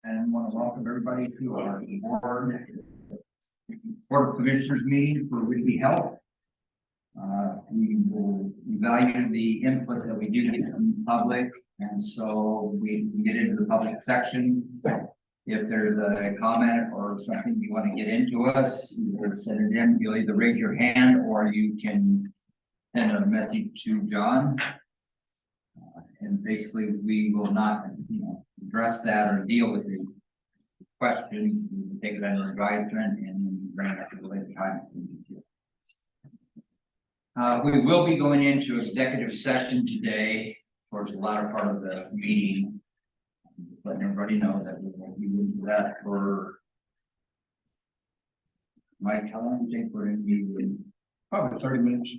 and want to welcome everybody to our Board of Commissioners meeting for Whidbey Health. We value the input that we do get from the public, and so we can get into the public section. If there's a comment or something you want to get into us, you can send it in. You'll either raise your hand or you can send a message to John. And basically, we will not, address that or deal with the questions. We can take it under advisement and bring it up at a later time. We will be going into executive session today towards the latter part of the meeting. Letting everybody know that we will be into that for Mike, how long do you think we're going to be in? Probably 30 minutes.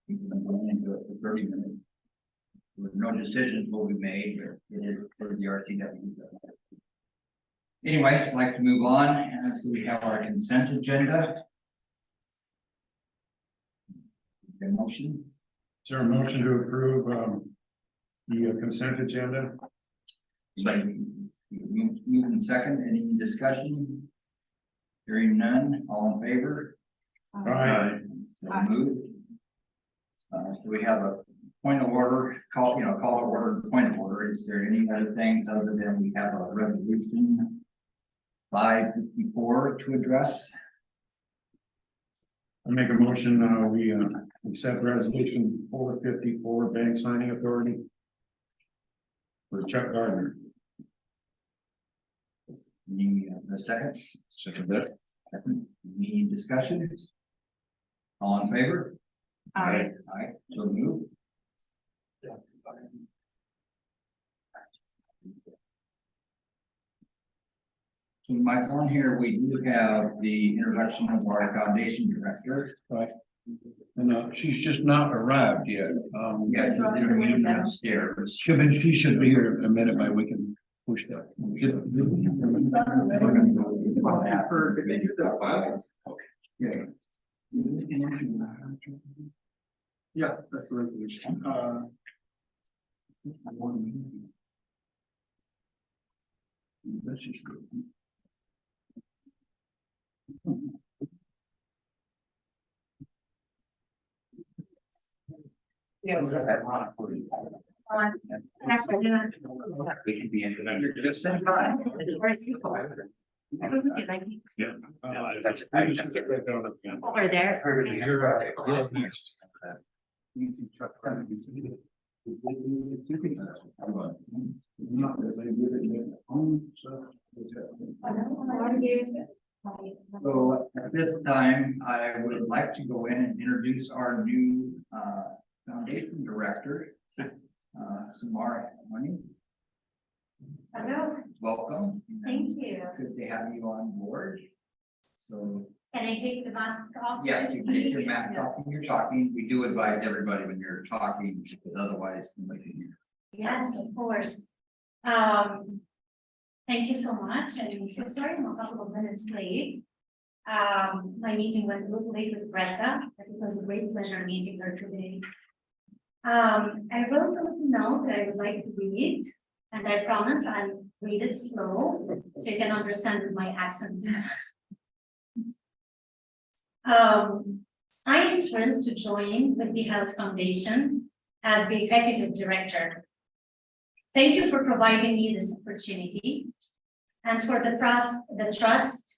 We've been going into it for 30 minutes. No decisions will be made, but it is for the RTW. Anyway, I'd like to move on, and so we have our consent agenda. The motion. Is there a motion to approve the consent agenda? Moving second, any discussion? Hearing none, all in favor? Aye. So moved. So we have a point of order, call to order, point of order. Is there any other things other than we have a resolution 554 to address? I make a motion, we accept resolution 454, bank signing authority for Chuck Gardner. Any second? Second that. Any discussion? All in favor? Aye. Aye, so moved. So Mike, on here, we do have the introduction of our foundation director. Right. And she's just not arrived yet. Yeah, she's in a meeting upstairs. She should be here in a minute, but we can push that. Yeah. Yeah, that's the resolution. That's just good. Yeah. We should be in the just send Yeah. Over there. You're right. Yes, next. So at this time, I would like to go in and introduce our new foundation director, Samara Money. Hello, Welcome. thank you. Good to have you on board. So, Can I take the mask off? yes, you can take your mask off when you're talking. We do advise everybody when you're talking, because otherwise nobody can hear. Yes, of course. Thank you so much. I'm so sorry I'm a couple of minutes late. My meeting went a little late with Greta, but it was a great pleasure meeting her today. I wrote a little note that I would like to read, and I promise I'll read it slow so you can understand with my accent. I am thrilled to join the Whidbey Health Foundation as the executive director. Thank you for providing me this opportunity and for the trust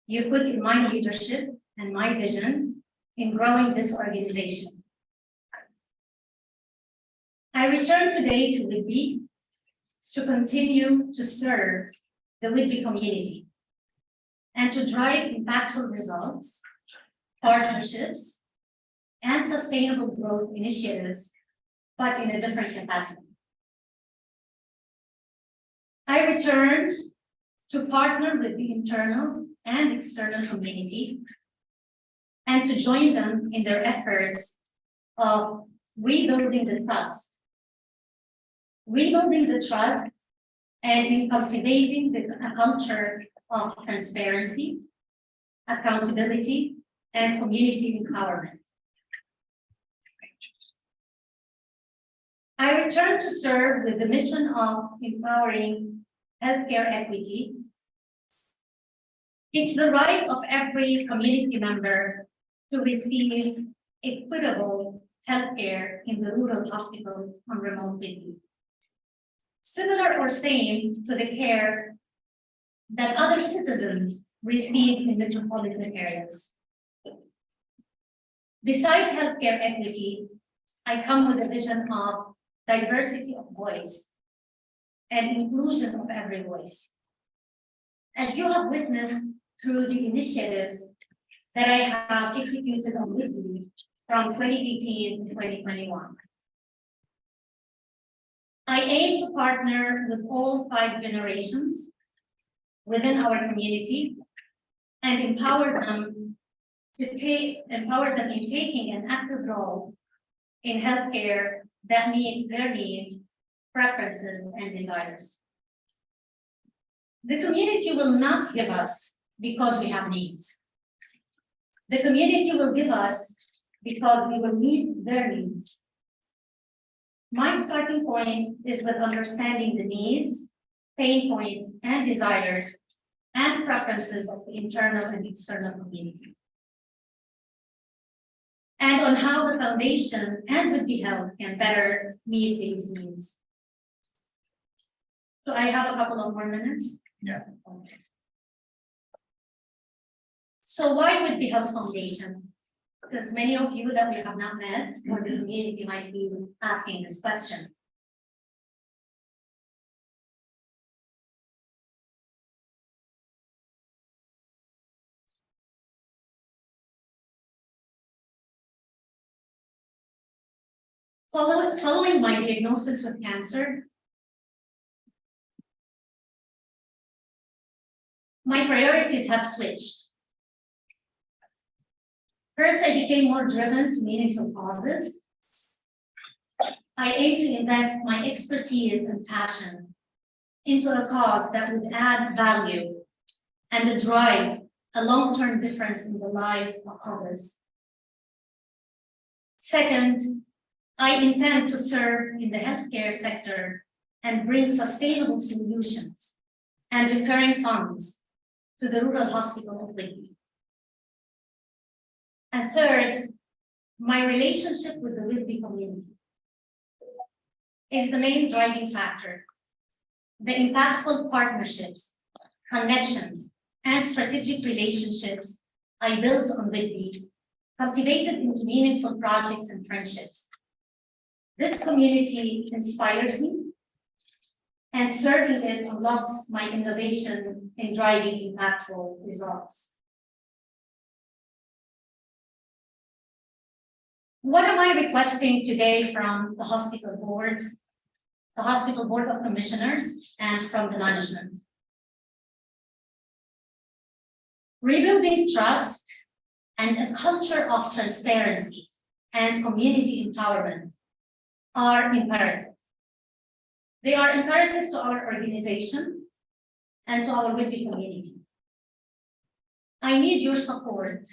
you put in my leadership and my vision in growing this organization. I return today to Whidbey to continue to serve the Whidbey community and to drive impactful results, partnerships, and sustainable growth initiatives, but in a different capacity. I returned to partner with the internal and external community and to join them in their efforts of rebuilding the trust and in cultivating a culture of transparency, accountability, and community empowerment. I return to serve with the mission of empowering healthcare equity. It's the right of every community member to receive equitable healthcare in the rural hospital on remote Whitby. Similar or same to the care that other citizens receive in metropolitan areas. Besides healthcare equity, I come with a vision of diversity of voice and inclusion of every voice. As you have witnessed through the initiatives that I have executed on Whitby from 2018 to 2021. I aim to partner with all 5 generations within our community and empower them in taking an active role in healthcare that meets their needs, preferences, and desires. The community will not give us because we have needs. The community will give us because we will meet their needs. My starting point is with understanding the needs, pain points, and desires, and preferences of the internal and external community. And on how the foundation and Whitby Health can better meet these needs. So I have a couple of more minutes. Yeah. Okay. So why Whitby Health Foundation? Because many of you that we have not met or the community might be asking this question. Following my diagnosis with cancer, my priorities have switched. First, I became more driven to meaningful causes. I aim to invest my expertise and passion into a cause that would add value and drive a long-term difference in the lives of others. Second, I intend to serve in the healthcare sector and bring sustainable solutions and recurring funds to the rural hospital of Whitby. And third, my relationship with the Whitby community is the main driving factor. The impactful partnerships, connections, and strategic relationships I built on Whitby, cultivated into meaningful projects and friendships. This community inspires me, and serving it unlocks my innovation in driving impactful results. What am I requesting today from the Hospital Board of Commissioners, and from the management? Rebuilding trust and a culture of transparency and community empowerment are imperative. They are imperative to our organization and to our Whitby community. I need your support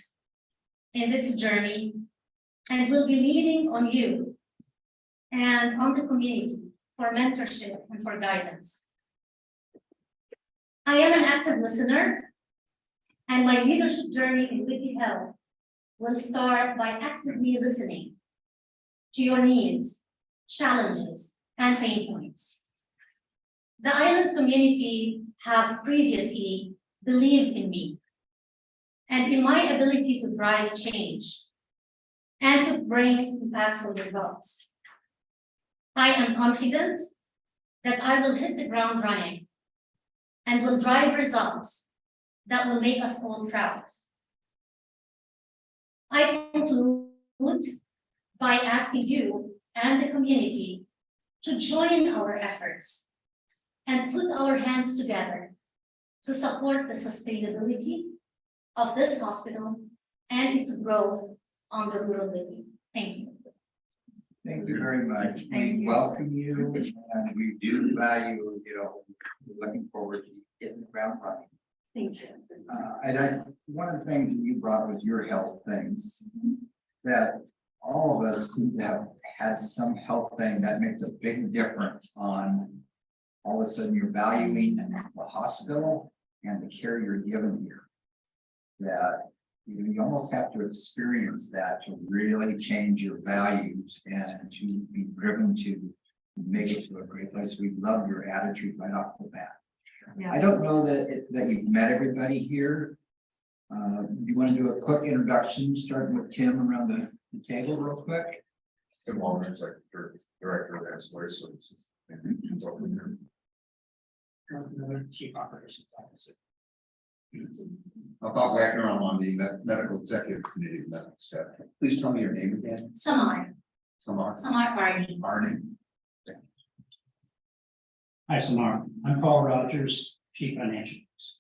in this journey and will be leaning on you and on the community for mentorship and for guidance. I am an active listener, and my leadership journey in Whitby Health will start by actively listening to your needs, challenges, and pain points. The island community have previously believed in me and in my ability to drive change and to bring impactful results. I am confident that I will hit the ground running and will drive results that will make us all proud. I conclude by asking you and the community to join our efforts and put our hands together to support the sustainability of this hospital and its growth on the rural Whitby. Thank you. Thank you very much. Thank We you. welcome you and we do value, we're looking forward to getting the ground running. Thank you. One of the things that you brought was your health things, that all of us seem to have had some health thing that makes a big difference on all of a sudden you're valuing the hospital and the care you're given here. That you almost have to experience that to really change your values and to be driven to make it to a great place. We love your attitude right off the bat. I don't know that you've met everybody here. You want to do a quick introduction, starting with Tim around the table real quick? Tim Wallner, Director of Ancillary Services. Chief Operations Officer. Bob Wagner, I'm on the Medical Executive Committee of Medical Staff. Please tell me your name again. Samar Samar. Barney. Barney. Hi, Samar. I'm Paul Rogers, Chief Financial Officer.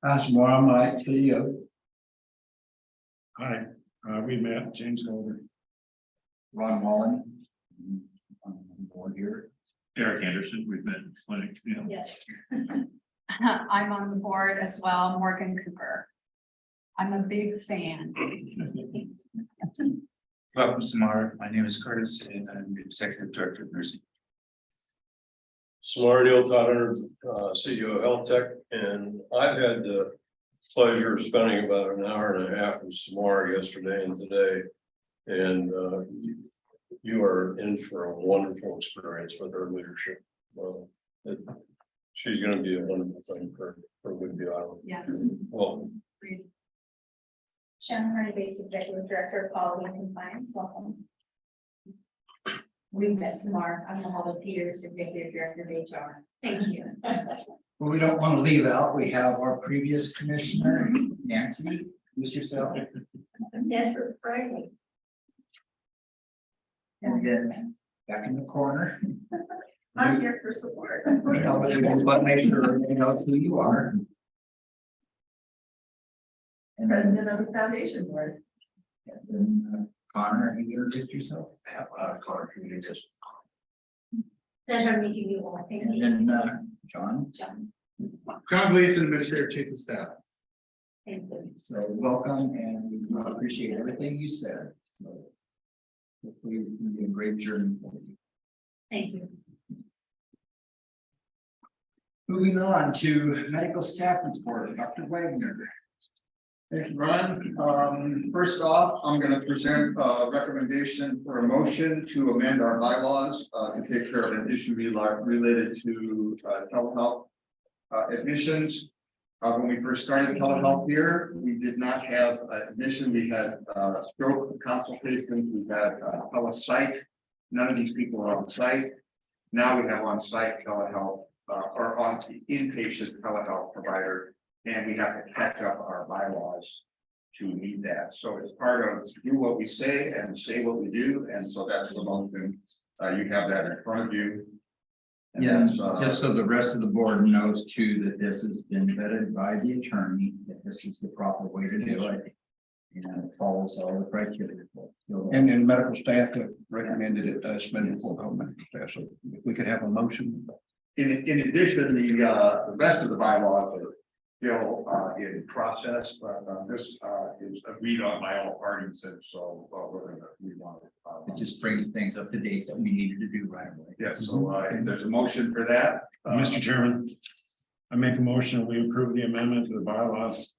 Hi, Samar, I'm Mike, CEO. Hi, we met James Golder. Ron Wallen. On board here. Eric Anderson, we've been clinic, you know. Yes. I'm on the board as well, Morgan Cooper. I'm a big fan. Welcome, Samar. My name is Curtis and I'm the Executive Director of Nursing. Samar Neil Totter, CEO of Health Tech, and I've had the pleasure of spending about an hour and a half with Samar yesterday and today. And you are in for a wonderful experience with her leadership. She's going to be a wonderful thing for Whidbey Island. Yes. Welcome. Shannon Hardy Bates, Executive Director of Quality and Compliance. Welcome. We've met Samar. I'm Mahalo Peters, Executive Director of HR. Thank you. Well, we don't want to leave out, we have our previous commissioner, Nancy, who's yourself. Yes, for Friday. And then back in the corner. I'm here for support. No, but we just want to make sure everybody knows who you are. And then, President of the Foundation Board. Connor, you introduced yourself? Connor, community. Pleasure meeting you all. Thank And you. then, John, John Gleason, Administrative Chief of Staff. Thank you. so welcome and we appreciate everything you said, so. Hopefully it can be a great journey for you. Thank you. Moving on to medical staff report, Dr. Wagner. Thank you, Ron. First off, I'm going to present a recommendation for a motion to amend our bylaws to take care of an issue related to telehealth admissions. When we first started telehealth here, we did not have admission. We had stroke consultations, we had telesite. None of these people are on site. Now we have on-site telehealth or on the inpatient telehealth provider. And we have to catch up our bylaws to meet that. So it's part of do what we say and say what we do. And so that's the motion. You have that in front of you. And Yeah, that's, just so the rest of the board knows too, that this has been vetted by the attorney, that this is the proper way to do it. And it follows all the criteria. And medical staff have recommended it, spend for medical staff, so if we could have a motion. in addition, the rest of the bylaws are still in process, but this is agreed on by all parties. And so we're going to move on. It just brings things up to date that we needed to do right away. Yes, so there's a motion for that. Mr. Chairman, I make a motion that we approve the amendment to the bylaws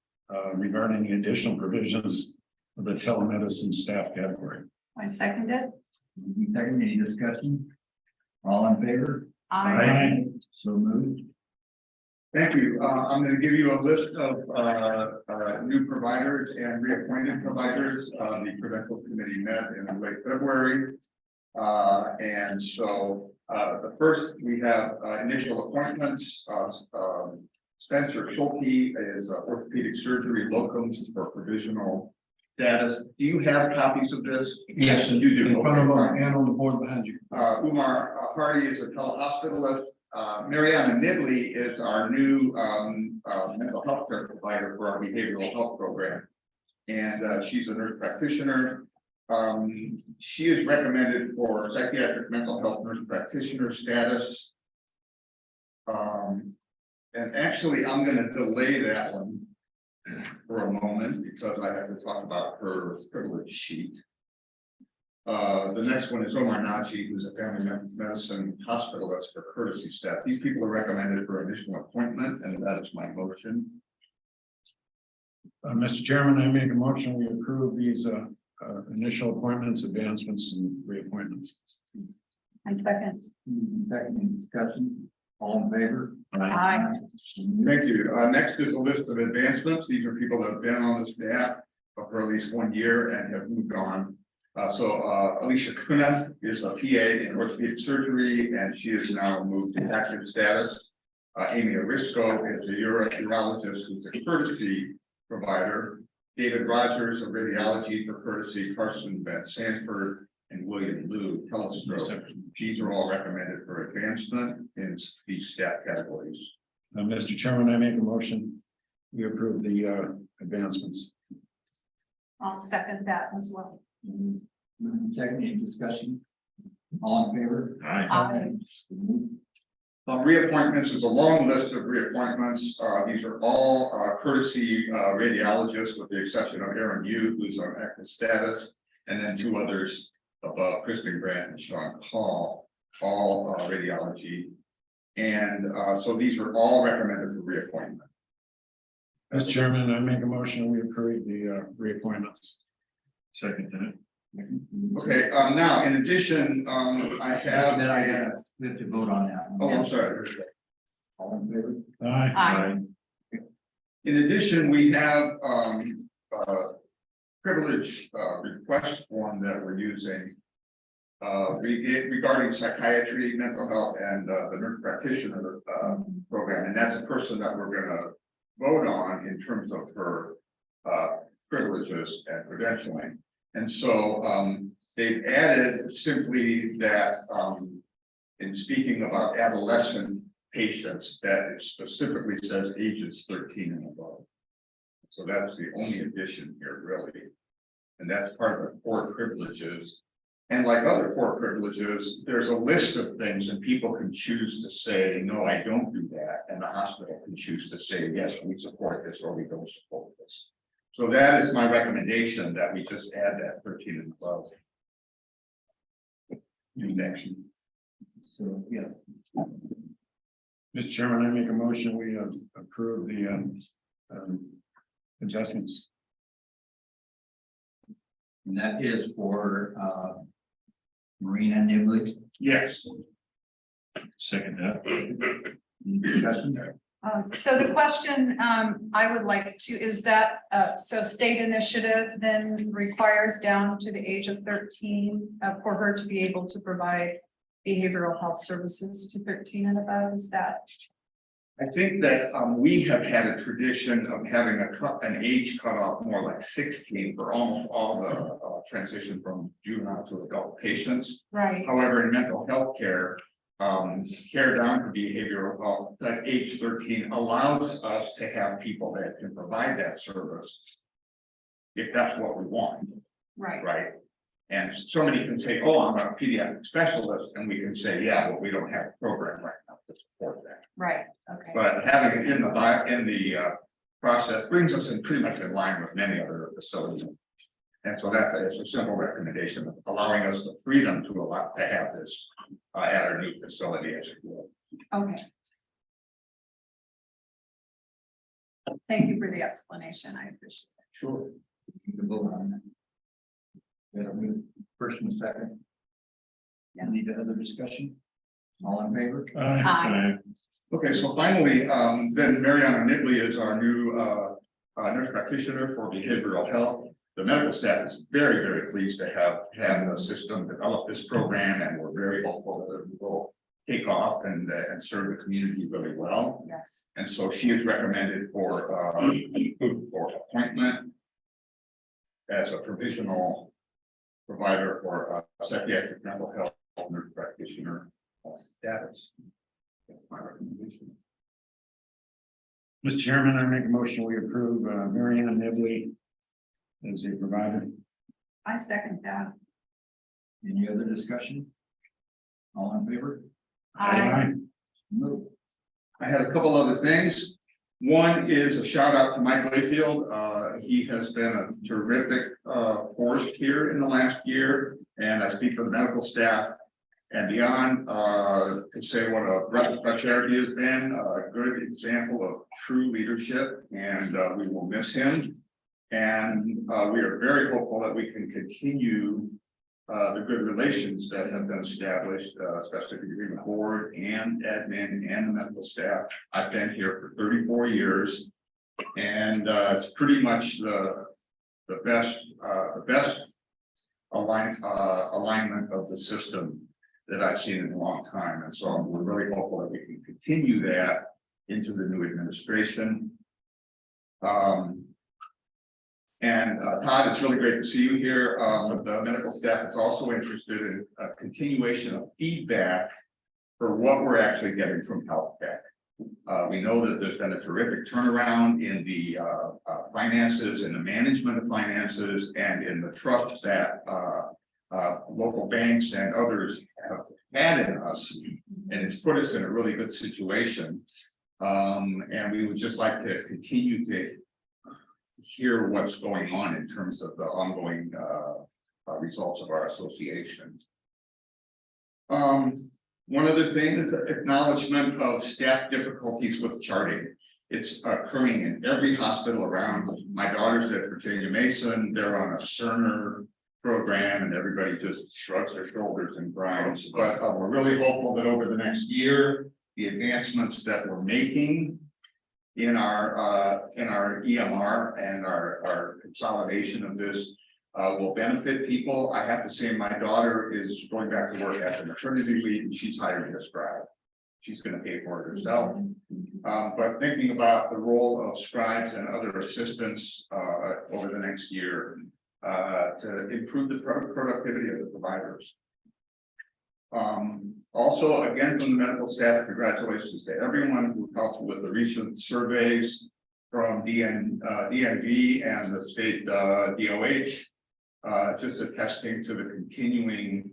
regarding the additional provisions of the telemedicine staff category. I second it. Second, any discussion? All in favor? I So moved. Thank you. I'm going to give you a list of new providers and reappointed providers. The credential committee met in late February. And so the first, we have initial appointments. Spencer Schulte is orthopedic surgery locums for provisional status. Do you have copies of this? Yes, You do. in front of Okay, them fine. and on the board behind you. Umar Hardy is a telehospitalist. Mariana Nibley is our new mental health care provider for our behavioral health program. And she's a nurse practitioner. She is recommended for psychiatric mental health nurse practitioner status. And actually, I'm going to delay that one for a moment because I have to talk about her privilege sheet. The next one is Omar Naji, who's a family medicine hospitalist for courtesy staff. These people are recommended for additional appointment, and that is my motion. Mr. Chairman, I make a motion, we approve these initial appointments, advancements, and reappointments. And second. Second discussion, all in favor? Aye. Thank you. Next is a list of advancements. These are people that have been on the staff for at least 1 year and have moved on. Alicia Kuna is a PA in orthopedic surgery, and she is now moved to active status. Amy Arisco is a urologist who's a courtesy provider. David Rogers of radiology for courtesy, Carson Van Sanford, and William Liu, telestroke. These are all recommended for advancement in these staff categories. Mr. Chairman, I make a motion, we approve the advancements. I'll second that as well. Second, any discussion? All in favor? Aye. Reappointments is a long list of reappointments. These are all courtesy radiologists, with the exception of Aaron Yu, who's on active status, and then 2 others above, Kristen Grant and Sean Paul, all radiology. And so these are all recommended for reappointment. Mr. Chairman, I make a motion, we approve the reappointments. Second that. Okay, now, in addition, I have. Then we have to vote on that. Oh, I'm sorry. All in favor? Aye. In addition, we have privilege request form that we're using regarding psychiatry, mental health, and the nurse practitioner program. And that's a person that we're gonna vote on in terms of her privileges and credentialing. And so they've added simply that in speaking about adolescent patients, that it specifically says ages 13 and above. So that's the only addition here, really. And that's part of the core privileges. And like other core privileges, there's a list of things, and people can choose to say, no, I don't do that. And the hospital can choose to say, yes, we support this, or we don't support this. So that is my recommendation, that we just add that 13 and above. New next. So, yeah, Mr. Chairman, I make a motion, we approve the adjustments. and that is for Marina Nibley. Yes. Second that. Any discussion? So the question I would like to, is that, so state initiative then requires down to the age of 13 for her to be able to provide behavioral health services to 13 and above, is that? I think that we have had a tradition of having an age cutoff more like 16 for almost all the transition from juvenile to adult patients. Right, However, in mental health care, care down to behavioral health, that age 13 allows us to have people that can provide that service. If that's what we want, right, right? And somebody can say, oh, I'm a pediatric specialist, and we can say, yeah, but we don't have a program right now to support that. right, okay, But having it in the process brings us in pretty much in line with many other facilities. And so it's a simple recommendation, allowing us the freedom to have this at our new facility as it will. okay. Thank you for the explanation, I appreciate it. Sure. You can vote on that. We have a first and a second. Yes. Any other discussion? All in favor? Aye. Okay, so finally, then Mariana Nibley is our new nurse practitioner for behavioral health. The medical staff is very, very pleased to have the system develop this program, and we're very hopeful that it will take off and serve the community really well. Yes, And so she is recommended for appointment as a provisional provider for psychiatric mental health nurse practitioner status. That's my recommendation. Mr. Chairman, I make a motion, we approve Mariana Nibley as a provider. I second that. Any other discussion? All in favor? Aye. Move. I had a couple other things. One is a shout out to Mike Layfield. He has been a terrific force here in the last year. And I speak for the medical staff and beyond, to say what a breath of fresh air he has been, a good example of true leadership, and we will miss him. And we are very hopeful that we can continue the good relations that have been established, especially the agreement board and admin and the medical staff. I've been here for 34 years. And it's pretty much the best alignment of the system that I've seen in a long time. And so we're really hopeful that we can continue that into the new administration. Todd, it's really great to see you here. The medical staff is also interested in a continuation of feedback for what we're actually getting from health tech. We know that there's been a terrific turnaround in the finances and the management of finances and in the trust that local banks and others have had in us. And it's put us in a really good situation. And we would just like to continue to hear what's going on in terms of the ongoing results of our association. One other thing is acknowledgement of staff difficulties with charting. It's occurring in every hospital around. My daughter's at Virginia Mason, they're on a Cerner program and everybody just shrugs their shoulders and grinds. But we're really hopeful that over the next year, the advancements that we're making in our EMR and our consolidation of this will benefit people. I have to say, my daughter is going back to work after maternity leave and she's hiring a scribe. She's going to pay for it herself. But thinking about the role of scribes and other assistants over the next year to improve the productivity of the providers. Also, again, from the medical staff, congratulations to everyone who helped with the recent surveys from DNV and the state DOH. Just attesting to the continuing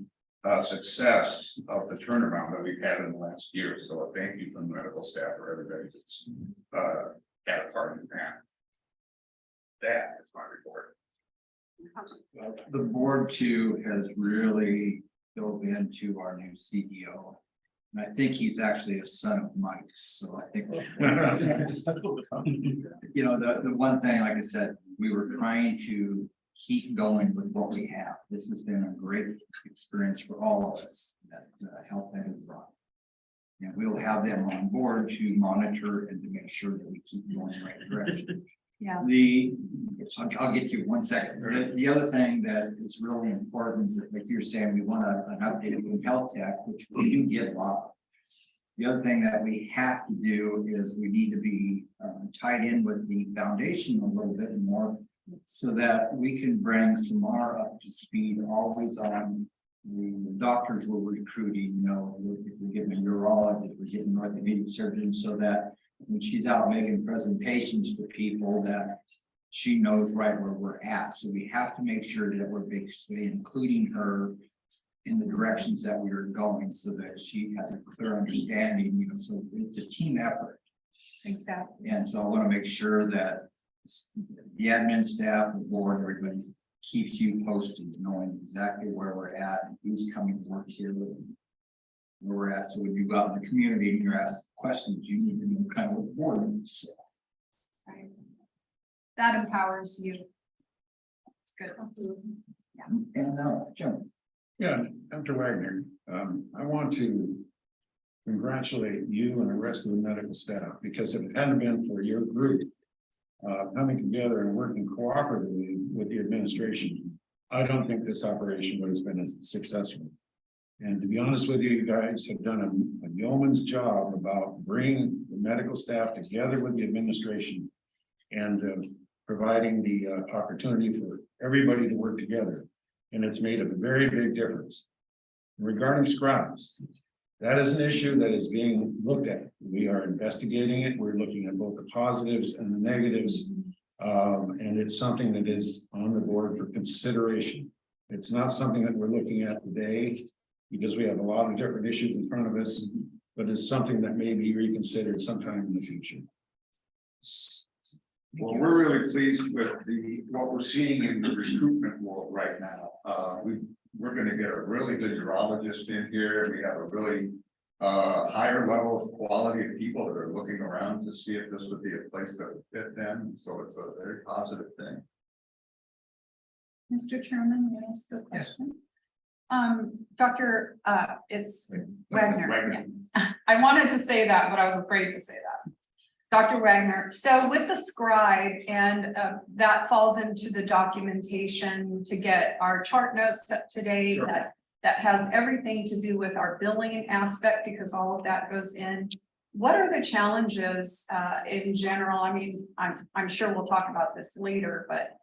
success of the turnaround that we've had in the last year. So thank you from the medical staff for everybody that's had a part in that. That is my report. The board too has really dove into our new CEO. And I think he's actually a son of Mike's, so I think. You know, the one thing, like I said, we were trying to keep going with what we have. This has been a great experience for all of us that Health Ed has brought. And we'll have them on board to monitor and to make sure that we keep going in the right direction. Yes. I'll get to you 1 second. The other thing that is really important is that, like you're saying, we want an update from health tech, which we do get a lot. The other thing that we have to do is we need to be tied in with the foundation a little bit more, so that we can bring Samara up to speed, always on the doctors we're recruiting. You know, if we're getting a urologist, we're getting an orthopedic surgeon, so that when she's out making presentations to people, that she knows right where we're at. So we have to make sure that we're basically including her in the directions that we are going, so that she has a clear understanding. You know, so it's a team effort. Exactly. And so I want to make sure that the admin staff, the board, everybody keeps you posted, knowing exactly where we're at, and who's coming to work here, and where we're at. So when you go out in the community and you're asked questions, you need to know kind of what the board is. Right. That empowers you. It's good. And Jim. Yeah, Dr. Wagner, I want to congratulate you and the rest of the medical staff, because if it hadn't been for your group coming together and working cooperatively with the administration, I don't think this operation would have been as successful. And to be honest with you, you guys have done a yeoman's job about bringing the medical staff together with the administration and providing the opportunity for everybody to work together. And it's made a very big difference. Regarding scribes, that is an issue that is being looked at. We are investigating it. We're looking at both the positives and the negatives. And it's something that is on the board for consideration. It's not something that we're looking at today, because we have a lot of different issues in front of us, but it's something that may be reconsidered sometime in the future. Well, we're really pleased with what we're seeing in the recruitment world right now. we're gonna get a really good urologist in here. We have a really higher level of quality of people that are looking around to see if this would be a place that would fit them. So it's a very positive thing. Mr. Chairman, may I ask a question? Dr. It's Wagner. Yeah. I wanted to say that, but I was afraid to say that. Dr. Wagner, so with the scribe and that falls into the documentation to get our chart notes up to date, Sure. that has everything to do with our billing aspect because all of that goes in. What are the challenges in general? I mean, I'm sure we'll talk about this later, but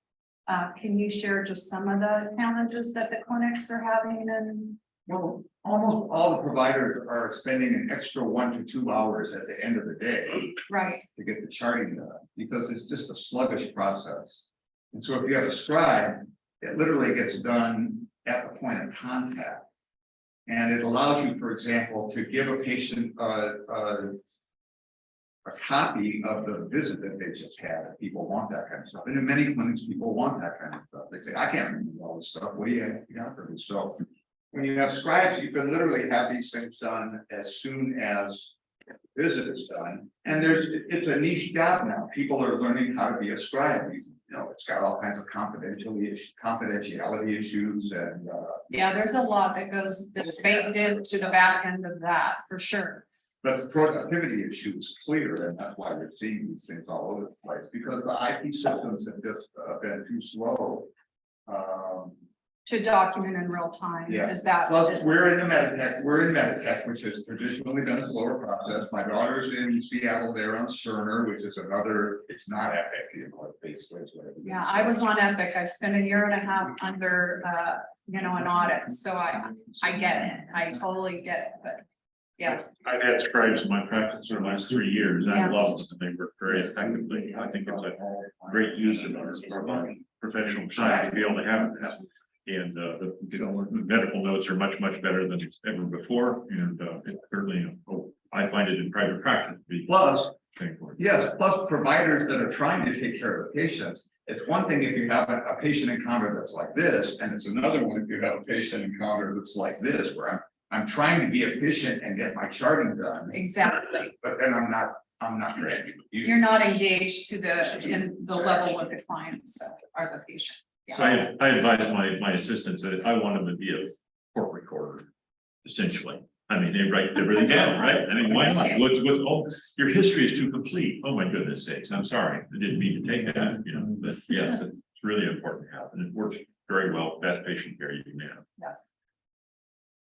can you share just some of the challenges that the clinics are having and? Well, almost all the providers are spending an extra 1 to 2 hours at the end of the day Right, to get the charting done, because it's just a sluggish process. And so if you have a scribe, it literally gets done at the point of contact. And it allows you, for example, to give a patient a copy of the visit that they just had, if people want that kind of stuff. And in many clinics, people want that kind of stuff. They say, I can't remember all this stuff. What do you got for me? So when you have scribes, you can literally have these things done as soon as the visit is done. And it's a niche job now. People are learning how to be a scribe. You know, it's got all kinds of confidentiality issues and yeah, there's a lot that goes, that's baked into the back end of that, for sure. but the productivity issue is clear, and that's why we're seeing these things all over the place, because the IT systems have just been too slow. To document in real time, Yeah. is that? Plus, we're in Meditech, which has traditionally been a slower process. My daughter's in Seattle, they're on Cerner, which is another, it's not Epic, you know, basically. Is what it is. Yeah, I was on Epic. I spent 1.5 years under, an audit, so I get it. I totally get it, but yes, I've had scribes in my practice for the last 3 years. I Yeah. love them. They work very effectively. I think it's a great use of our professional time to be able to have that. And the medical notes are much better than it's ever before. And it's certainly, I find it in private practice to be. Plus, thankful. yes, plus providers that are trying to take care of the patients. It's one thing if you have a patient encounter that's like this, and it's another one if you have a patient encounter that's like this, where I'm trying to be efficient and get my charting done, exactly. but then I'm not ready. You're not engaged to in the level with the clients or the patient. Yeah. I advise my assistants that I want them to be a court recorder, essentially. I mean, they write everything down, right? I mean, why not? Your history is too complete. Oh, my goodness sakes, I'm sorry. I didn't mean to take that, you know, but yes, it's really important to have, and it works very well. Best patient care you can have. Yes,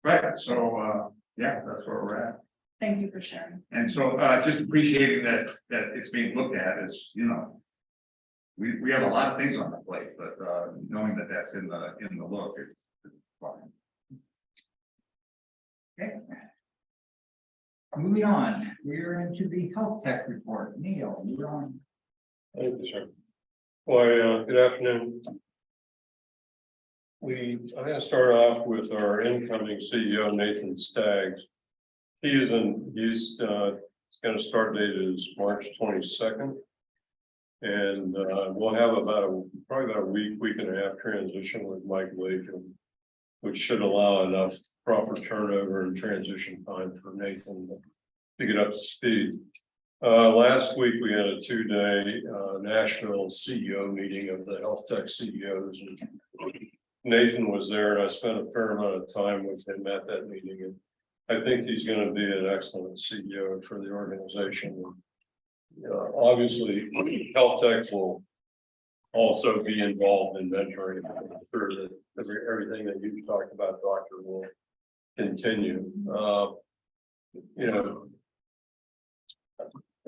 Right, so, yeah, that's where we're at. thank you for sharing. And so, just appreciating that it's being looked at as, you know. We have a lot of things on the plate, but, knowing that that's in the look, it's fine. Okay. Moving on, we're into the health tech report. Neil, you're on. Thank you, sir. Well, good afternoon. I'm gonna start off with our incoming CEO, Nathan Staggs. He's gonna start date is March 22nd. And we'll have probably about a week and a half transition with Mike Layfield, which should allow enough proper turnover and transition time for Nathan to get up to speed. Last week, we had a 2-day Nashville CEO meeting of the health tech CEOs. And Nathan was there, and I spent a fair amount of time with him at that meeting. And I think he's going to be an excellent CEO for the organization. Obviously, health tech will also be involved in mentoring. I'm sure that everything that you talked about, Doctor, will continue.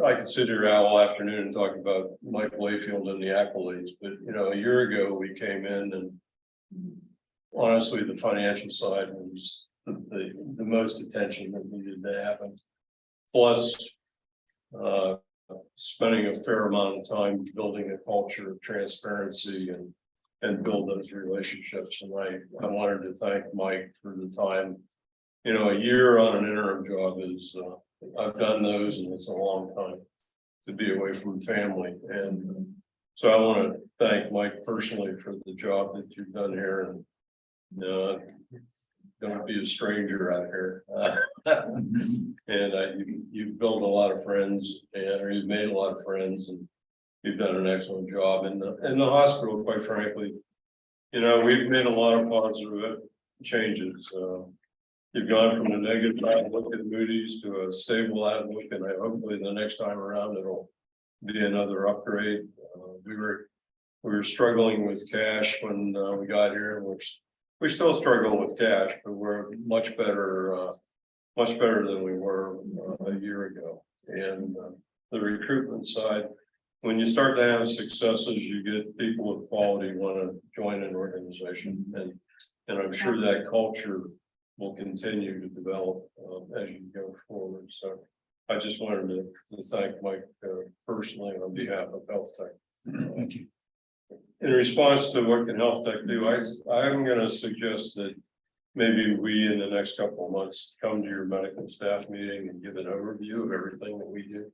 I could sit here all afternoon and talk about Mike Layfield and the accolades, but a year ago we came in and honestly, the financial side was the most attention that needed to happen. Plus, spending a fair amount of time building a culture of transparency and build those relationships. And I wanted to thank Mike for the time. A year on an interim job is, I've done those and it's a long time to be away from family. And so I want to thank Mike personally for the job that you've done here. And No, don't be a stranger out here. And you've built a lot of friends or you've made a lot of friends and you've done an excellent job in the hospital, quite frankly. You know, we've made a lot of positive changes. You've gone from a negative outlook at Moody's to a stable outlook, and hopefully the next time around it'll be another upgrade. We were struggling with cash when we got here, and we still struggle with cash, but we're much better than we were a year ago. And the recruitment side, when you start to have successes, you get people with quality want to join an organization, and I'm sure that culture will continue to develop as you go forward. So I just wanted to thank Mike personally on behalf of Health Tech. Thank you. In response to what can Health Tech do, I'm going to suggest that maybe we in the next couple of months come to your medical staff meeting and give an overview of everything that we do.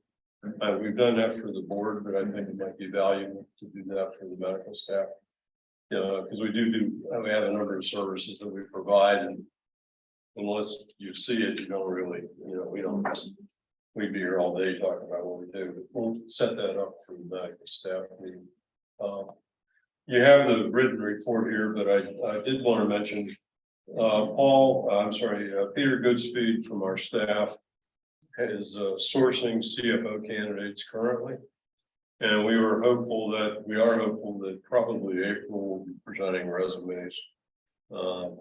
We've done that for the board, but I think it might be valuable to do that for the medical staff. Because we have a number of services that we provide, and unless you see it, you don't really, we'd be here all day talking about what we do, but we'll set that up for the medical staff meeting. You have the written report here, but I did want to mention Peter Goodspeed from our staff is sourcing CFO candidates currently. And we are hopeful that probably April will be presenting resumes to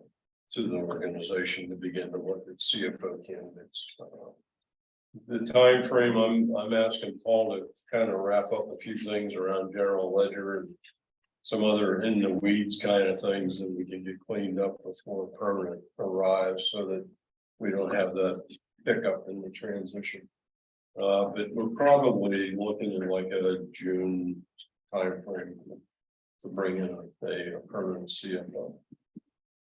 the organization to begin to look at CFO candidates. The time frame, I'm asking Paul to kind of wrap up a few things around general ledger and some other in the weeds kind of things that we can get cleaned up before permanent arrives, so that we don't have that pickup in the transition. But we're probably looking at like a June timeframe to bring in a permanent CFO.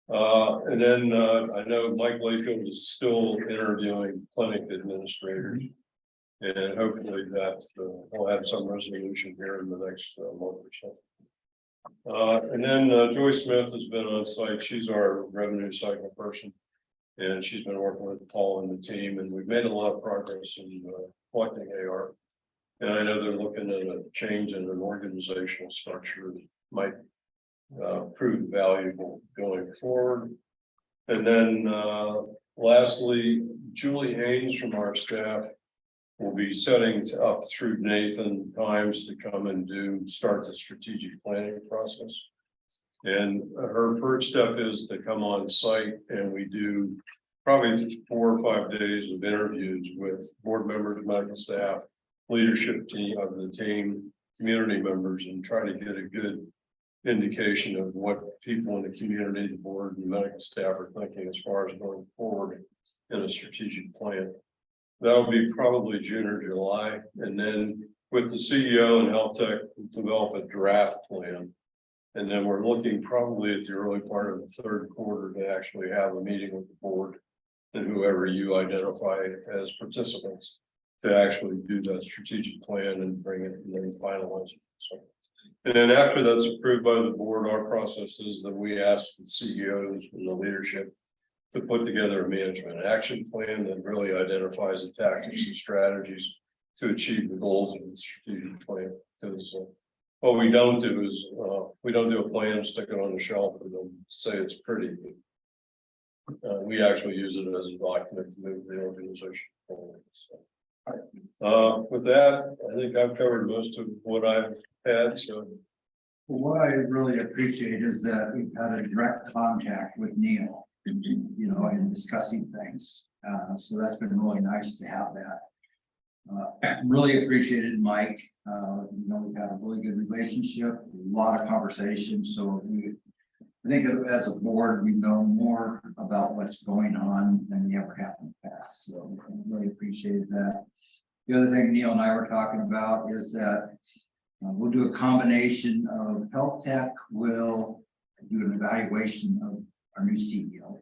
And then I know Mike Layfield is still interviewing clinic administrators, and hopefully that we'll have some resolution here in the next month or so. And then Joyce Smith has been on site. She's our revenue cycle person, and she's been working with Paul and the team, and we've made a lot of progress in collecting AR. And I know they're looking at a change in an organizational structure that might prove valuable going forward. And then lastly, Julie Haynes from our staff will be setting up through Nathan times to come and start the strategic planning process. And her first step is to come on site, and we do probably 4 or 5 days of interviews with board members, medical staff, leadership team of the team, community members, and try to get a good indication of what people in the community, the board, and the medical staff are thinking as far as going forward in a strategic plan. That'll be probably June or July, and then with the CEO and Health Tech, we'll develop a draft plan. And then we're looking probably at the early part of the third quarter to actually have a meeting with the board and whoever you identify as participants to actually do that strategic plan and bring it and then finalize it. So, and then after that's approved by the board, our process is that we ask the CEOs and the leadership to put together a management action plan that really identifies the tactics and strategies to achieve the goals of the strategic plan. Because what we don't do is we don't do a plan, stick it on the shelf, and then say it's pretty. We actually use it as a document to move the organization forward. So, with that, I think I've covered most of what I've had. So, What I really appreciate is that we've had a direct contact with Neil, in discussing things. So that's been really nice to have that. Really appreciated Mike. We've had a really good relationship, a lot of conversations. So I think as a board, we know more about what's going on than we ever have in the past. So I really appreciated that. The other thing Neil and I were talking about is that we'll do a combination of Health Tech will do an evaluation of our new CEO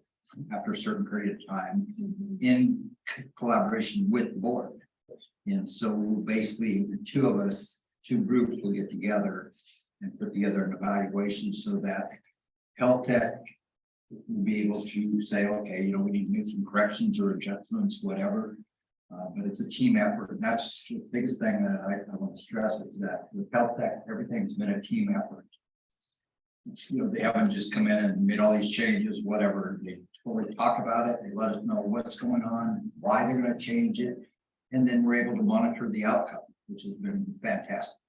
after a certain period of time in collaboration with the board. And so we'll basically, the two of us, two groups will get together and put together an evaluation so that Health Tech we'll be able to say, okay, you know, we need to make some corrections or adjustments, whatever. But it's a team effort. And that's the biggest thing that I want to stress is that with Health Tech, everything's been a team effort. You know, they haven't just come in and made all these changes, whatever. They totally talk about it. They let us know what's going on, why they're going to change it. And then we're able to monitor the outcome, which has been fantastic.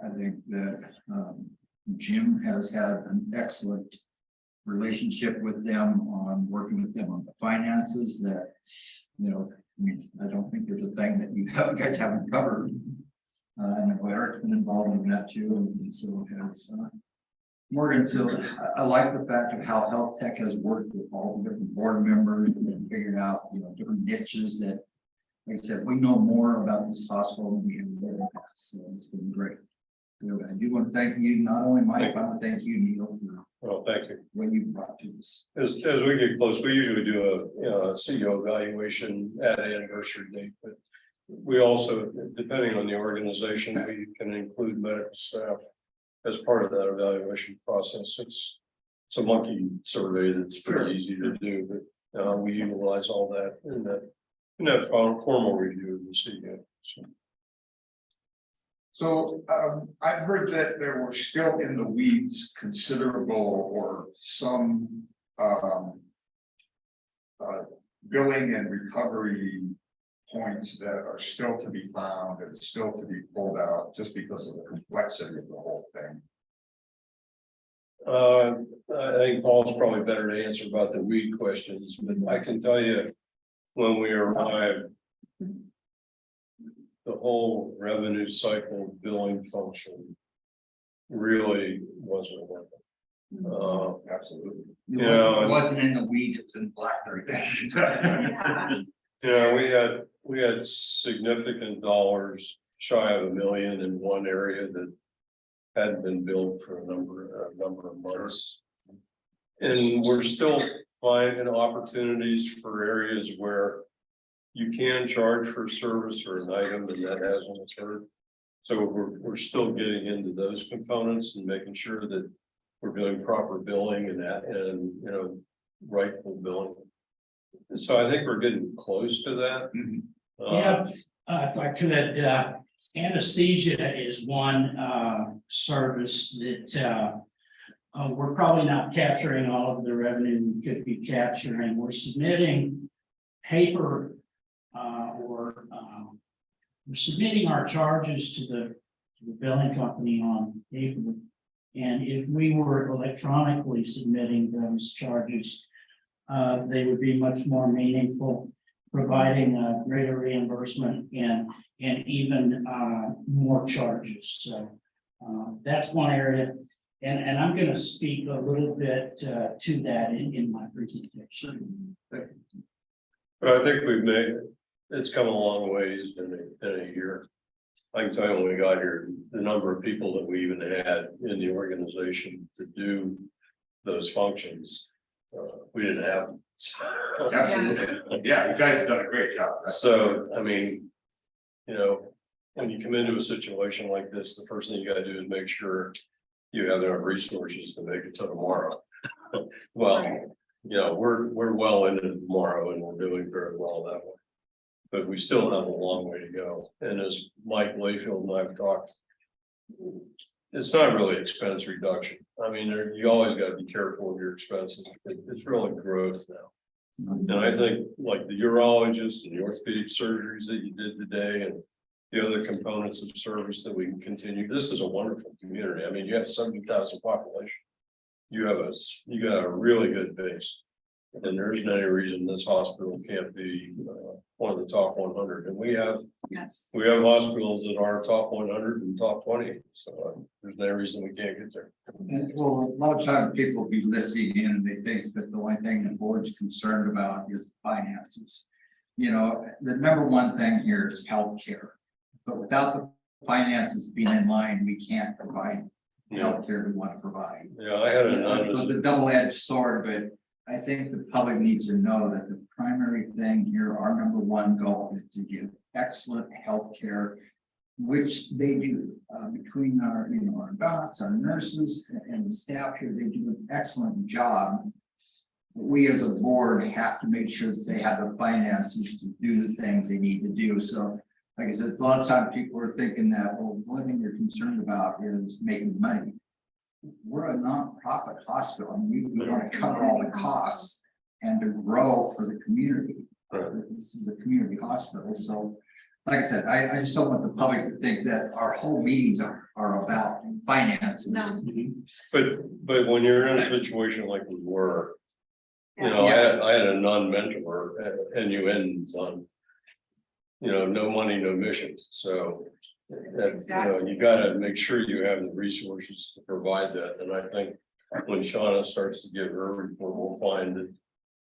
I think that Jim has had an excellent relationship with them on working with them on the finances that, you know, I mean, I don't think there's a thing that you guys haven't covered. And Eric's been involved in that too, and so has Morgan. So I like the fact of how Health Tech has worked with all the different board members and figured out, you know, different niches that, like I said, we know more about this hospital than we have in the past, so it's been great. So I do want to thank you, not only Mike, but I want to thank you, Neil, for Well, thank you. what you brought to us. As we get close, we usually do a CEO evaluation at a negotiated date, but we also, depending on the organization, we can include medical staff as part of that evaluation process. It's a monkey survey that's pretty easy to do, but we utilize all that in that formal review of the CEO. So I've heard that there were still in the weeds considerable or some billing and recovery points that are still to be found and still to be pulled out just because of the complexity of the whole thing. I think Paul's probably better to answer about the weed questions, but I can tell you when we arrived, the whole revenue cycle billing function really wasn't working. Absolutely. It wasn't in the weeds, it's in Blackberry. Yeah, we had significant dollars shy of $1 million in one area that hadn't been billed for a number of months. And we're still finding opportunities for areas where you can charge for a service or an item and that hasn't occurred. So we're still getting into those components and making sure that we're doing proper billing and that, and you know, rightful billing. So I think we're getting close to that. Yeah, if I could, anesthesia is one service that we're probably not capturing all of the revenue we could be capturing. We're submitting paper we're submitting our charges to the billing company on paper. And if we were electronically submitting those charges, they would be much more meaningful, providing greater reimbursement and even more charges. So that's one area. And I'm going to speak a little bit to that in my presentation. But I think it's come a long ways in a year. I can tell you when we got here, the number of people that we even had in the organization to do those functions, we didn't have. Absolutely. Yeah, you guys have done a great job. So, I mean, you know, when you come into a situation like this, the first thing you gotta do is make sure you have enough resources to make it to tomorrow. Well, you know, we're well into tomorrow and we're doing very well that way. But we still have a long way to go. And as Mike Layfield and I've talked, it's not really expense reduction. I mean, you always got to be careful of your expenses. It's really growth now. And I think like the urologist and the orthopedic surgeries that you did today and the other components of service that we can continue. This is a wonderful community. I mean, you have 70,000 population. You got a really good base. And there isn't any reason this hospital can't be one of the top 100. And we have hospitals that are top 100 and top 20. So there's no reason we can't get there. And, well, a lot of times people will be listening in and they think that the only thing the board's concerned about is finances. You know, the number one thing here is healthcare, but without the finances being in line, we can't provide the healthcare we want to provide. Yeah, I had So the double-edged sword, but I think the public needs to know that the primary thing here, our number one goal is to give excellent healthcare which they do, between our, you know, our docs, our nurses and the staff here, they do an excellent job. We as a board have to make sure that they have the finances to do the things they need to do. So like I said, a lot of times people are thinking that, well, the only thing you're concerned about is making money. We're a nonprofit hospital and we want to cover all the costs and to grow for the community. This is a community hospital, so like I said, I just don't want the public to think that our whole meetings are about finances. No. But when you're in a situation like we were, you know, I had a non-mentor, NUN non. You know, no money, no mission, so. That, you know, you gotta make sure you have the resources to provide that, and I think when Shauna starts to give her report, we'll find that.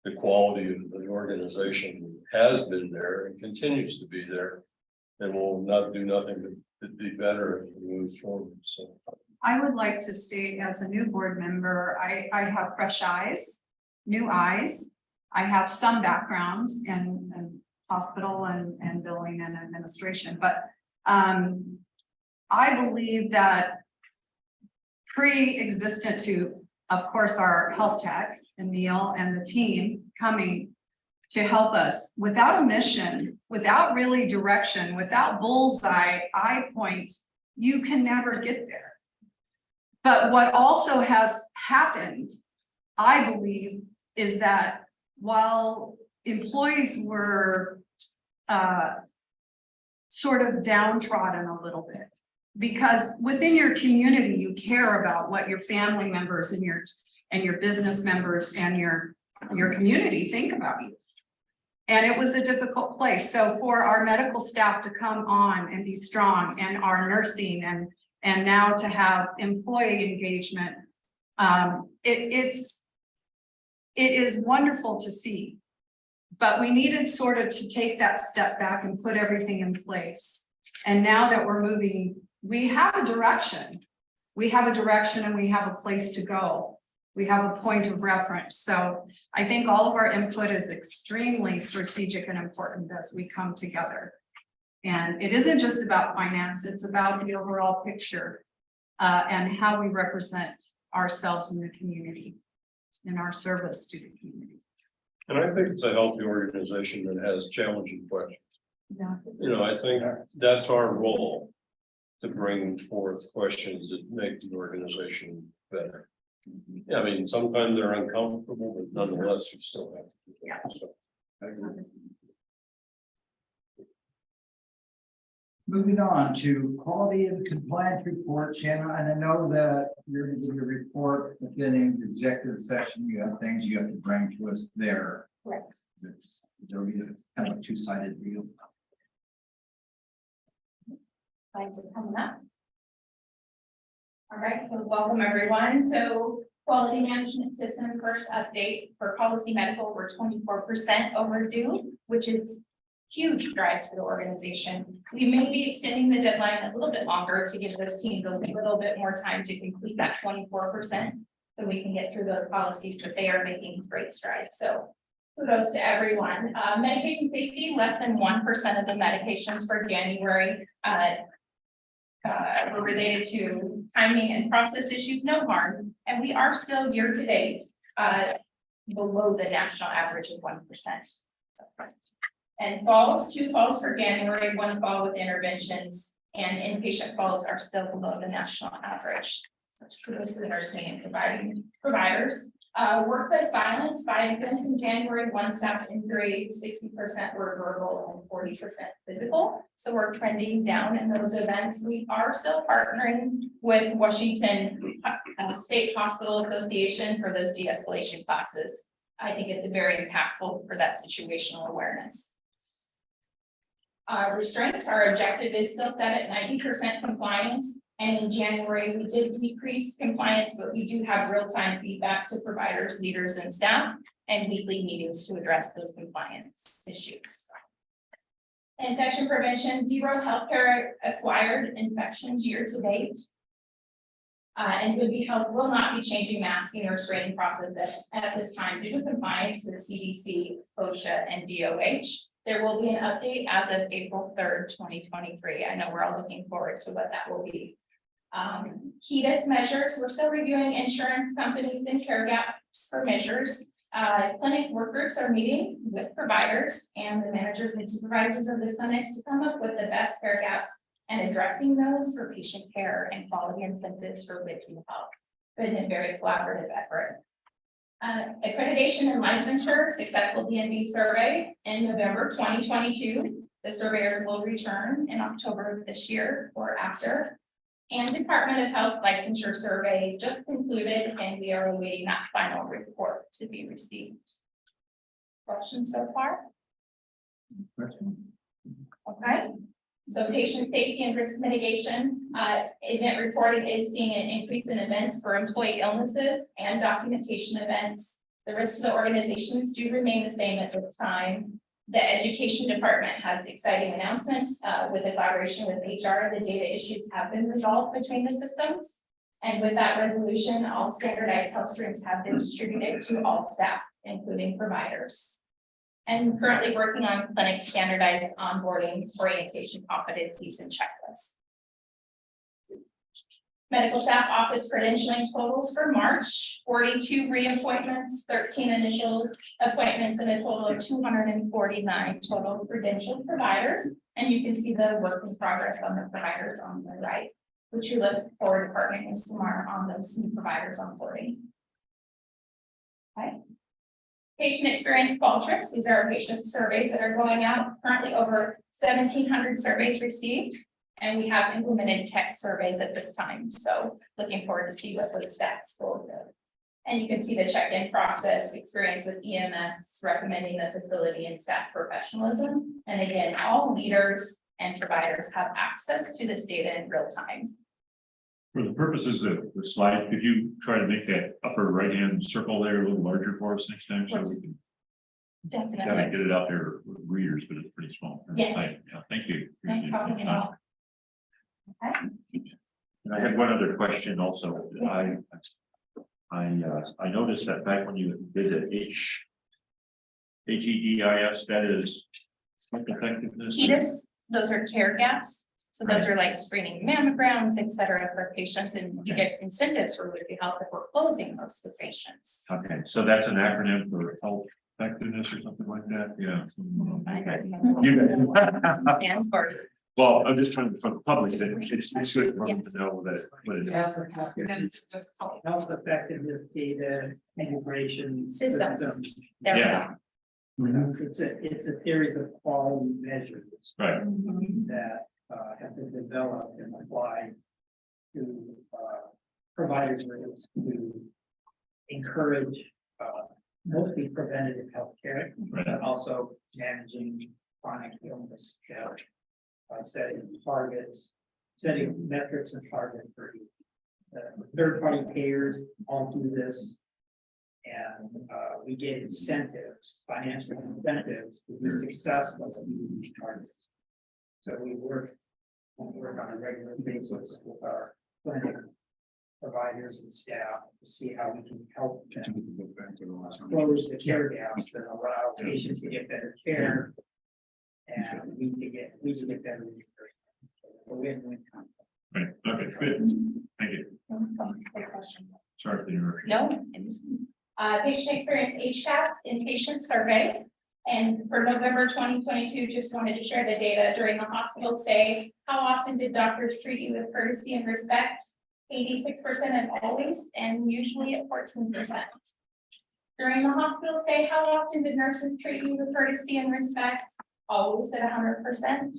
The quality of the organization has been there and continues to be there. And will not do nothing to be better as we move forward, so. I would like to state as a new board member, I have fresh eyes, new eyes. I have some background in hospital and billing and administration, but I believe that pre-existent to, of course, our health tech and Neil and the team coming to help us without a mission, without really direction, without bullseye, eye point, you can never get there. But what also has happened, I believe, is that while employees were sort of downtrodden a little bit, because within your community, you care about what your family members and your business members and your community think about you. And it was a difficult place. So for our medical staff to come on and be strong, and our nursing and now to have employee engagement, it is wonderful to see. But we needed sort of to take that step back and put everything in place. And now that we're moving, we have a direction. We have a direction and we have a place to go. We have a point of reference. So I think all of our input is extremely strategic and important as we come together. And it isn't just about finance, it's about the overall picture and how we represent ourselves in the community, in our service to the community. And I think it's a healthy organization that has challenging questions. Yeah. You know, I think that's our role. To bring forth questions that make the organization better. Yeah, I mean, sometimes they're uncomfortable, but nonetheless, you still have to do that. Yeah. So, I agree. Moving on to quality and compliance report, Shanna, and I know that you're going to do the report beginning the executive session. You have things you have to bring to us there. Correct. There'll be kind of a two-sided deal. Slides are coming up. All right, so welcome everyone. So quality management system first update for Policy Medical, we're 24% overdue, which is huge strides for the organization. We may be extending the deadline a little bit longer to give those teams a little bit more time to complete that 24%. So we can get through those policies, but they are making great strides. So kudos to everyone. Medication safety, less than 1% of the medications for January were related to timing and process issues, no harm. And we are still year to date below the national average of 1%. And falls, 2 falls for January, 1 fall with interventions, and inpatient falls are still below the national average. So kudos to the nursing and providers. Workplace violence, 5 events in January, 1 staff injury, 60% were verbal and 40% physical. So we're trending down in those events. We are still partnering with Washington State Hospital Association for those de-escalation classes. I think it's very impactful for that situational awareness. Restraints, our objective is still set at 90% compliance. And in January, we did decrease compliance, but we do have real-time feedback to providers, leaders, and staff, and weekly meetings to address those compliance issues. Infection prevention, 0 healthcare acquired infections year to date. And Good Be Health will not be changing masking or screening process at this time due to compliance with CDC, OSHA, and DOH. There will be an update as of April 3rd, 2023. I know we're all looking forward to what that will be. HEDIS measures, we're still reviewing insurance companies and care gaps for measures. Clinic workers are meeting with providers and the managers and supervisors of the clinics to come up with the best care gaps and addressing those for patient care and quality incentives for Ridgeview Health. Been a very collaborative effort. Accreditation and licensure, successful DMV survey in November 2022. The surveyors will return in October of this year or after. And Department of Health licensure survey just concluded, and we are awaiting that final report to be received. Questions so far? Okay, so patient safety and risk mitigation, event reporting is seeing an increase in events for employee illnesses and documentation events. The risks of the organizations do remain the same at this time. The education department has exciting announcements with the collaboration with HR. The data issues have been resolved between the systems. And with that resolution, all standardized health streams have been distributed to all staff, including providers. And currently working on clinic standardized onboarding, orientation, competencies, and checklists. Medical staff office credentialing totals for March, 42 reappointments, 13 initial appointments, and a total of 249 total credentialed providers. And you can see the work in progress on the providers on the right, which we look forward to partnering with Samar on those new providers onboarding. Okay. Patient experience Qualtrics. These are our patient surveys that are going out. Currently over 1,700 surveys received. And we have implemented text surveys at this time. So looking forward to see what those stats will do. And you can see the check-in process, experience with EMS, recommending the facility and staff professionalism. And again, all leaders and providers have access to this data in real time. For the purposes of the slide, could you try to make that upper right-hand circle there a little larger for us next time? So we can kind of Definitely. get it out there with readers, but it's pretty small. Yes. Yeah, thank you. No problem at all. Okay. And I had one other question also. I noticed that back when you did the HEDIS, that is like effectiveness. HEDIS, those are care gaps. So those are like screening mammograms, et cetera, for patients, and you get incentives for Ridgeview Health if we're closing those for patients. Okay, so that's an acronym for health effectiveness or something like that, yeah. Okay. Stands for. Well, I'm just trying for the public, that it's good for them to know that what it is. Health effectiveness data integration. Systems. There we Yeah. go. It's a series of quality measures Right, that have been developed and applied to providers to encourage mostly preventative health care, right. but also managing chronic illness care. Setting targets, setting metrics and targets for third-party payers all do this. And we get incentives, financial incentives to be successful in meeting these targets. So we work on a regular basis with our clinic providers and staff to see how we can help them close the care gaps that allow patients to get better care. And we can get better reimbursement. A win-win concept. Right, okay, good, thank you. Good question. Sorry for the interruption. No. Patient experience HCAHPS in patient surveys. And for November 2022, just wanted to share the data during the hospital stay. How often did doctors treat you with courtesy and respect? 86% of always, and usually at 14%. During the hospital stay, how often did nurses treat you with courtesy and respect? Always at 100%.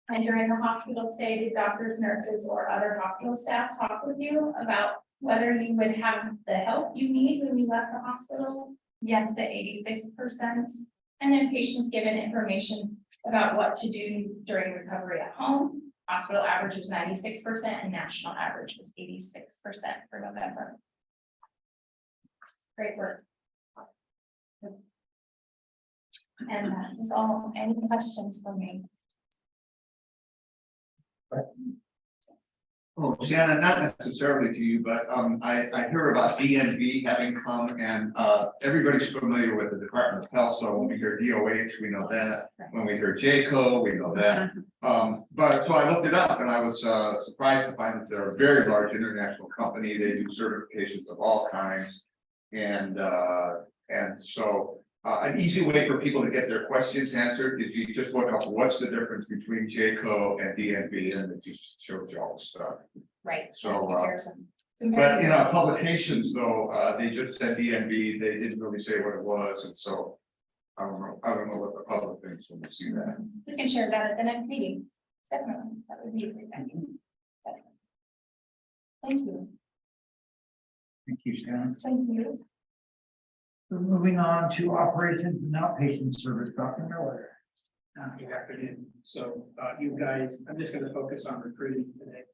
And during the hospital stay, did doctors, nurses, or other hospital staff talk with you about whether you would have the help you need when you left the hospital? Yes, the 86%. And then patients given information about what to do during recovery at home. Hospital average was 96% and national average was 86% for November. Great work. And that is all. Any questions for me? Oh, Shannon, not necessarily to you, but I hear about DNV having come and everybody's familiar with the Department of Health. So when we hear DOH, we know that. When we hear JCO, we know that. But so I looked it up and I was surprised to find that they're a very large international company. They do certifications of all kinds. And so an easy way for people to get their questions answered is you just look up what's the difference between JCO and DNV, and it just shows you all the stuff. Right. So, Comparison. But in our publications though, they just said DNV, they didn't really say what it was, and so I don't know what the public thinks when they see that. We can share that at the next meeting. Definitely, that would be a great time. Definitely. Thank you. Thank you, Shannon. Thank you. So moving on to operations and outpatient service, Dr. Miller. Good afternoon. So, you guys, I'm just gonna focus on recruiting today.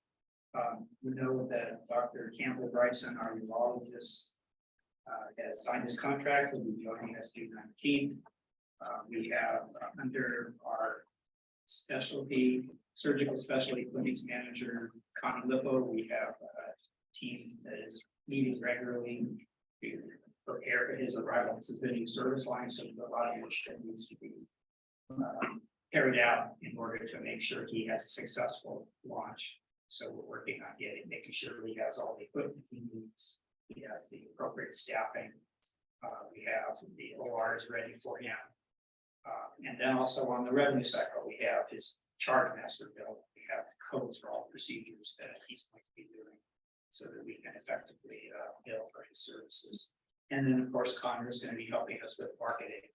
We know that Dr. Campbell Bryson, our urologist, has signed his contract, will be joining us June 19th. We have under our specialty, surgical specialty clinics manager, Connie Lippo, we have a team that is meeting regularly to prepare for his arrival. This is the new service line, so there's a lot of work that needs to be carried out in order to make sure he has a successful launch. So we're working on making sure he has all the equipment he needs. He has the appropriate staffing. We have the ORs ready for him. And then also on the revenue cycle, we have his charge master bill. We have codes for all procedures that he's going to be doing so that we can effectively bill for his services. And then, of course, Connor is going to be helping us with marketing,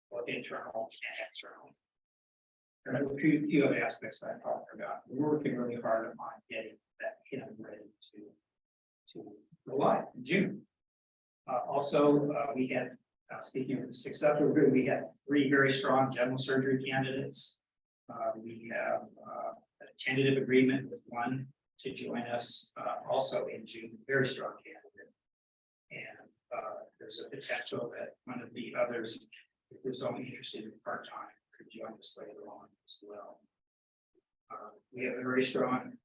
both internal and external. There are a few other aspects that I talked about. We're working really hard on getting that ready to go live in June. Also, we had, speaking of successful group, we had 3 very strong general surgery candidates. We have a tentative agreement with one to join us also in June, very strong candidate. And there's a potential that one of the others, if who's only interested in part-time, could join us later on as well. We have a very strong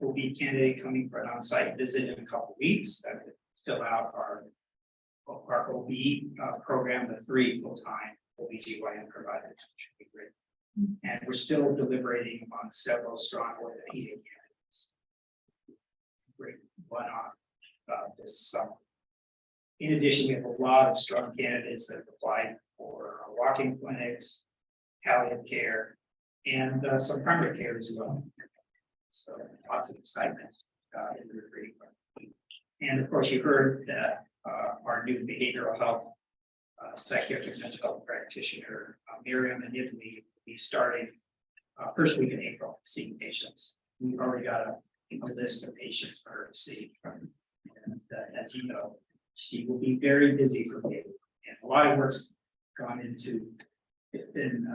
OB candidate coming for an on-site visit in a couple weeks that would fill out our OB program with 3 full-time OBGYN providers, which would be great. And we're still deliberating on several strong orthopedic candidates. Great one-off this summer. In addition, we have a lot of strong candidates that have applied for walk-in clinics, palliative care, and some primary care as well. So lots of excitement in the recruiting. And of course, you heard that our new behavioral health psychiatric mental health practitioner, Miriam and Italy, will be starting first week in April, seeing patients. We've already got a list of patients for her to see. And as you know, she will be very busy for me. And a lot of work's gone into, it's been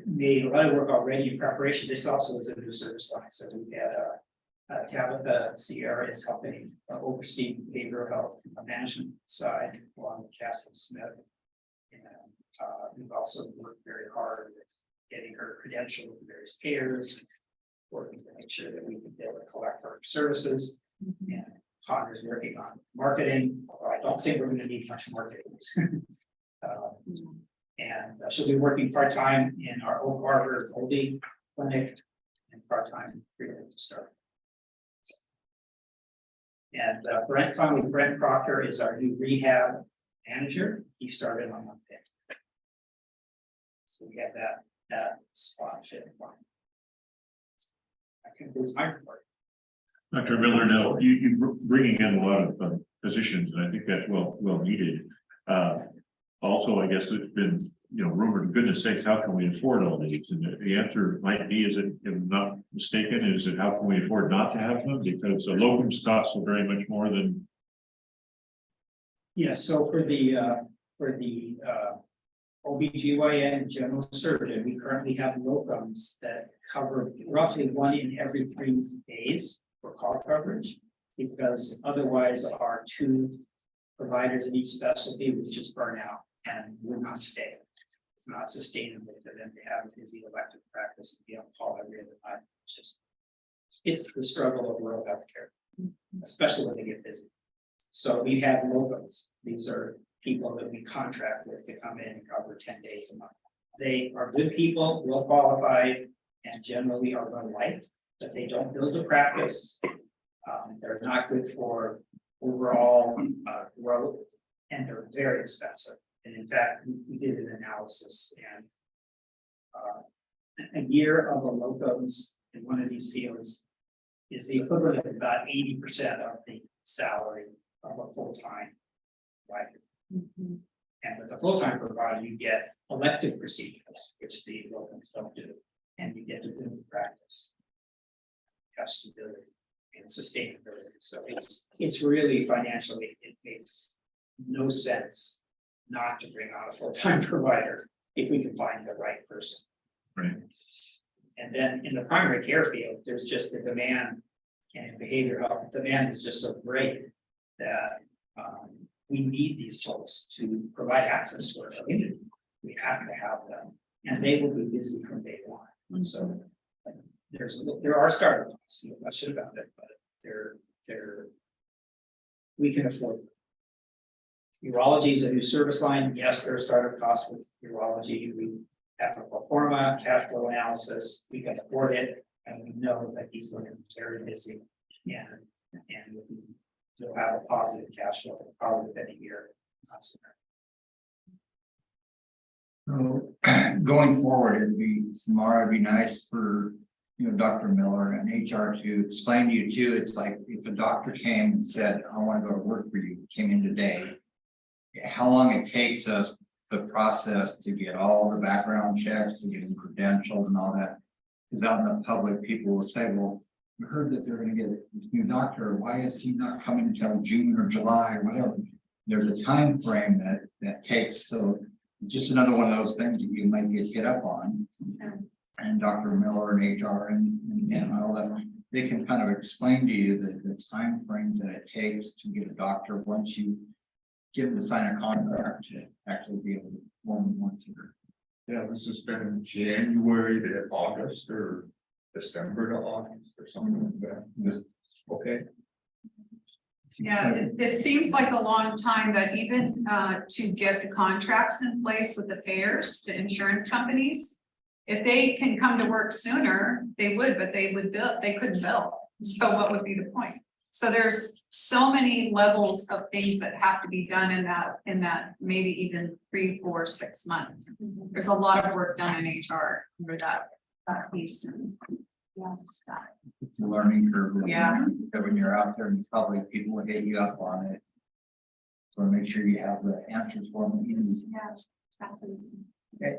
made a lot of work already in preparation. This also is a new service line. So we had Tabitha Sierra is helping oversee behavioral health management side along with Cassie Smith. And we've also worked very hard with getting her credentialed with various payers, working to make sure that we can be able to collect our services. And Connor's working on marketing, although I don't think we're going to need much marketing. And she'll be working part-time in our Oak Harbor Goldie clinic and part-time to start. And Brent Proctor is our new rehab manager. He started on Monday. So we have that spot fit. That concludes my report. Dr. Miller, now you're bringing in a lot of physicians, and I think that's well needed. Also, I guess it's been, rumored, goodness sakes, how can we afford all these? And the answer might be, is it, if I'm not mistaken, is it how can we afford not to have them? Because the locums costs are very much more than. Yes, so for the OBGYN general surgeon, we currently have locums that cover roughly 1 in every 3 days for call coverage, because otherwise our 2 providers in each specialty would just burn out and would not stay. It's not sustainable for them to have a busy elective practice and be on call every other night. It's just it's the struggle of rural healthcare, especially when they get busy. So we have locals. These are people that we contract with to come in and cover 10 days a month. They are good people, well qualified, and generally are well liked, but they don't build a practice. They're not good for overall growth, and they're very expensive. And in fact, we did an analysis, and a year of a locums in one of these fields is the equivalent of about 80% of the salary of a full-time provider. And with a full-time provider, you get elective procedures, which the locums don't do, and you get to build practice, have stability and sustainability. So it's really financially, it makes no sense not to bring on a full-time provider if we can find the right person. Right. And then in the primary care field, there's just the demand, and behavioral health, the demand is just so great that we need these folks to provide access to our community. We have to have them, and they will be busy from day one. And so there are startup costs, no question about it, but we can afford them. Urology is a new service line. Yes, there are startup costs with urology. We have a pro forma cash flow analysis. We can afford it, and we know that he's going to be very busy, and we'll have a positive cash flow probably within a year. So going forward, it'd be nice for, Dr. Miller and HR to explain to you too. It's like if a doctor came and said, I want to go to work for you, came in today, how long it takes us, the process to get all the background checks, to get them credentialed and all that. Because out in the public, people will say, well, we heard that they're going to get a new doctor. Why is he not coming until June or July or whatever? There's a time frame that takes. So just another one of those things that you might get hit up on. And Dr. Miller and HR and all that, they can kind of explain to you the time frames that it takes to get a doctor once you give them to sign a contract to actually be able to form one here. Yeah, this has been January to August or December to August or something like that. Okay. Yeah, it seems like a long time, that even to get the contracts in place with the payers, the insurance companies. If they can come to work sooner, they would, but they couldn't bill. So what would be the point? So there's so many levels of things that have to be done in that maybe even 3, 4, 6 months. There's a lot of work done in HR for that piece. It's a learning curve. Yeah. So when you're out there in public, people will hit you up on it. So make sure you have the answers for them. Yes, absolutely. Okay.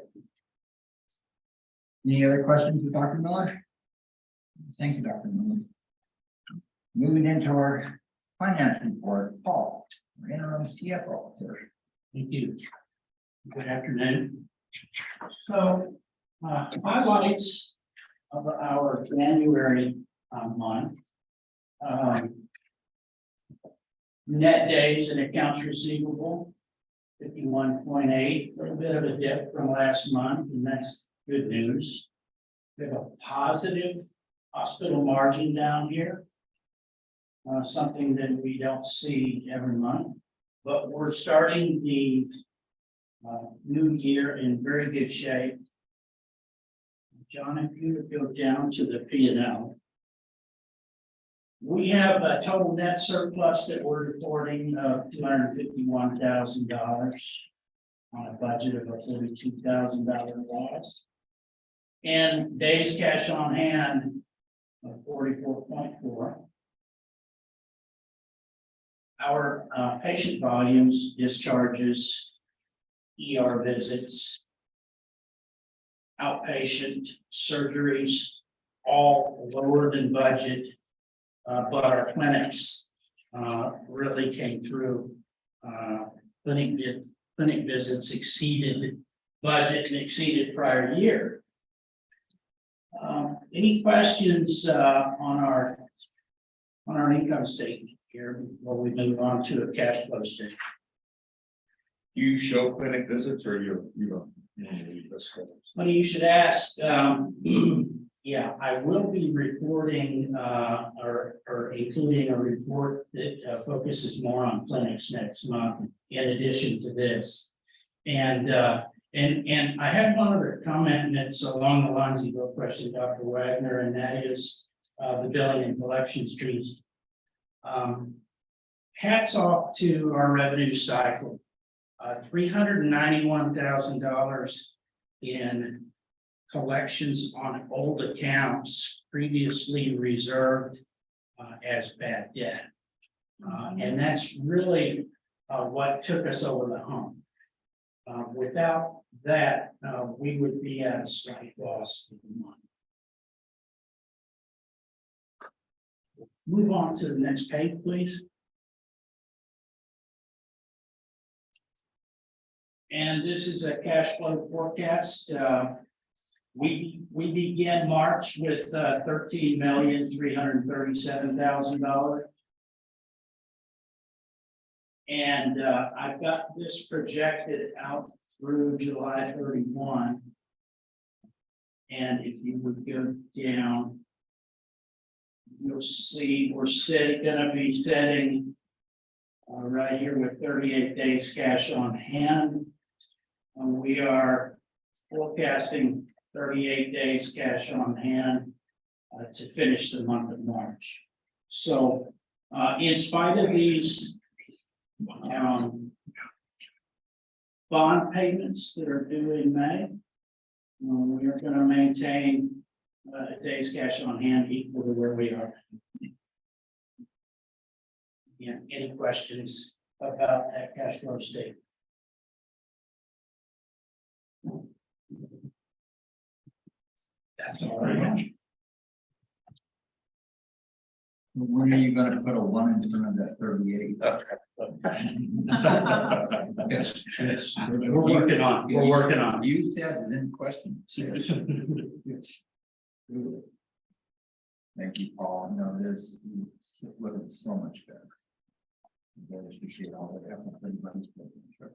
Any other questions for Dr. Miller? Thank you, Dr. Miller. Moving into our finance report, Paul, our interim CFO. Sir. Thank you. Good afternoon. So, highlights of our January month. Net days and accounts receivable, 51.8, a little bit of a dip from last month, and that's good news. We have a positive hospital margin down here. Something that we don't see every month, but we're starting the new year in very good shape. John, if you would go down to the P&L. We have a total net surplus that we're reporting of $251,000 on a budget of a $42,000 loss. And days cash on hand of 44.4. Our patient volumes, discharges, ER visits, outpatient surgeries, all lower than budget, but our clinics really came through. Clinic visits exceeded budget and exceeded prior year. Any questions on our income statement here before we move on to a cash flow statement? Do you show clinic visits or you don't? Well, you should ask, Yeah, I will be reporting, or including a report that focuses more on clinics next month, in addition to this. And I had one other comment, and it's along the lines of your question, Dr. Wagner, and that is, the billing and collections piece. Hats off to our revenue cycle. $391,000 in collections on old accounts previously reserved as bad debt. And that's really what took us over the hump. Without that, we would be at a slight loss for the month. Move on to the next page, please. And this is a cash flow forecast. We begin March with $13,337,000. And I've got this projected out through July 31. And if you would go down, you'll see we're gonna be setting right here with 38 days cash on hand. We are forecasting 38 days cash on hand to finish the month of March. So in spite of these bond payments that are due in May, we are going to maintain days cash on hand equal to where we are. Yeah, any questions about that cash flow statement? That's all I have. When are you gonna put a 1 in front of that 38? Yes. We're working on it. You said it in question. Thank you, Paul. No, it is looking so much better. I really appreciate all the effort everybody's putting in.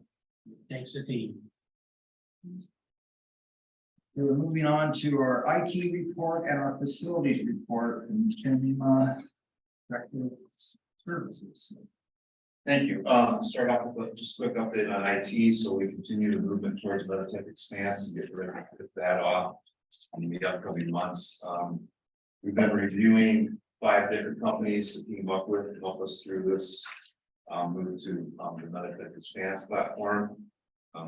Thanks, the team. We're moving on to our IT report and our facilities report from Tim, Director of Services. Thank you. Start off with just a quick update on IT. So we continue the movement towards Meditech Expanse and get ready to put that off in the upcoming months. We've been reviewing 5 different companies to team up with to help us through this move to the Meditech Expanse platform.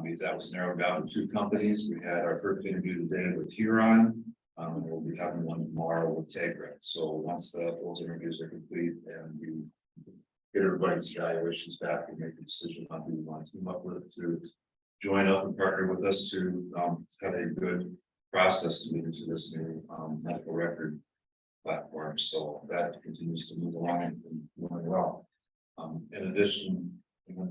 Because that was narrowed down to 2 companies. We had our first interview today with Huron. And we'll be having one tomorrow with Tegra. So once those interviews are complete and we get everybody's evaluations back, we make a decision on who we want to team up with to join up and partner with us to have a good process to move into this new medical record platform. So that continues to move along and going well. In addition,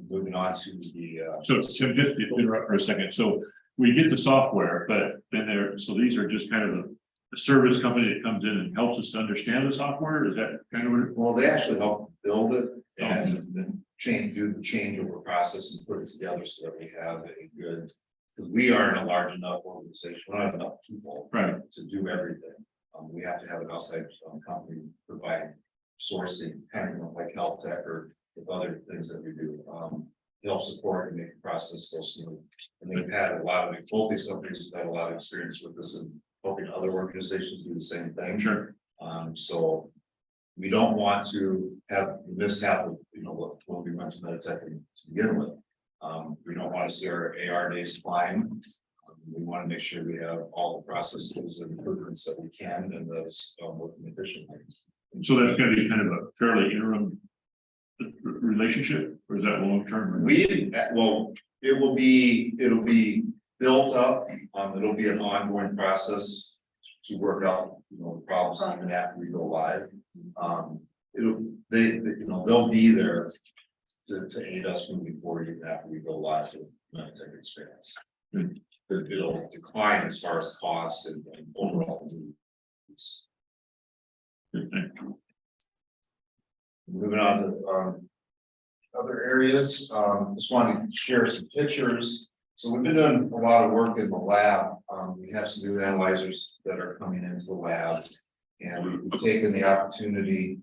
moving on to the So Tim, just to interrupt for a second. So we get the software, but then so these are just kind of the service company that comes in and helps us to understand the software. Is that kind of what it? well, they actually help build it and then do the changeover process and put it together so that we have a good, because we aren't a large enough organization, we don't have enough people Right. to do everything. We have to have an outside company provide sourcing, kind of like Health Tech or with other things that we do. Help support and make the process go smooth. And they've had a lot of, both these companies have had a lot of experience with this and helping other organizations do the same thing. Sure. So we don't want to have the mishap of, what we went to Meditech to begin with. We don't want to see our AR days climb. We want to make sure we have all the processes and improvements that we can and those working efficiently. So that's going to be kind of a fairly interim relationship, or is that long term? Well, it'll be built up. It'll be an ongoing process to work out, the problems even after we go live. They'll be there to aid us moving forward even after we go live with Meditech Experience. It'll decline as far as cost and overall needs. Moving on to other areas, just wanted to share some pictures So we've been doing a lot of work in the lab. We have some new analyzers that are coming into the lab. And we've taken the opportunity.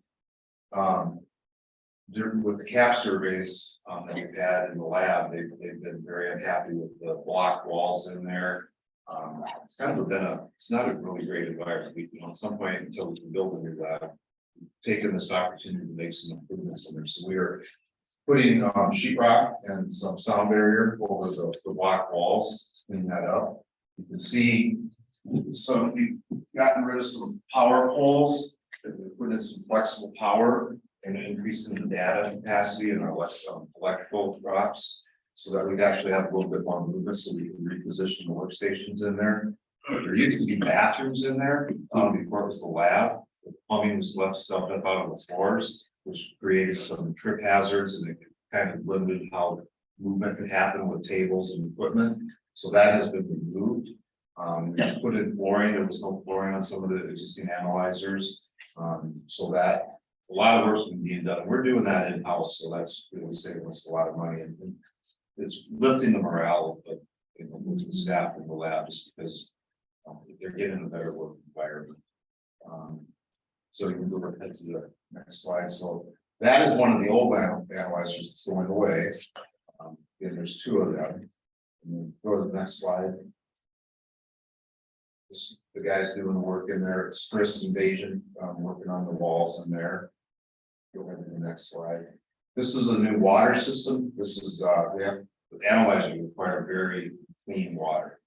With the cap surveys that we've had in the lab, they've been very unhappy with the block walls in there. It's kind of it's not a really great environment. At some point until we can build a new lab, we've taken this opportunity to make some improvements in there. So we are putting sheetrock and some sound barrier over the block walls, clean that up. You can see we've gotten rid of some power poles, and we put in some flexible power and increasing the data capacity in our electrical drops, so that we'd actually have a little bit more movement, so we can reposition the workstations in there. There used to be bathrooms in there before it was the lab. The plumbing was left stuffed up out of the floors, which created some trip hazards, and it kind of limited how movement could happen with tables and equipment. So that has been removed. We put in flooring. There was no flooring on some of the existing analyzers. So that a lot of work's been being done. We're doing that in-house, so that's really saving us a lot of money, and it's lifting the morale of with the staff in the lab, just because they're getting a better work environment. So you can go ahead to the next slide. So that is one of the old analyzers that's going away. And there's two of them. And then go to the next slide. The guys doing the work in there. It's Chris Invasion working on the walls in there. Go ahead to the next slide. This is a new water system. This is we have the analyzer require very clean water.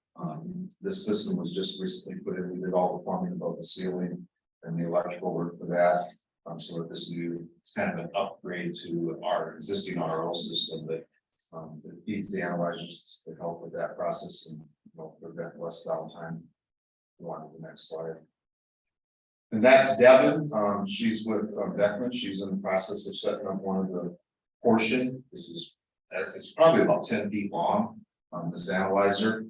This system was just recently put in. We did all the plumbing above the ceiling and the electrical work for that. So that this new, it's kind of an upgrade to our existing RO system that feeds the analyzers to help with that process and prevent less downtime. Go on to the next slide. And that's Devin. She's with Beckman. She's in the process of setting up one of the portion. This is it's probably about 10 feet long. This analyzer.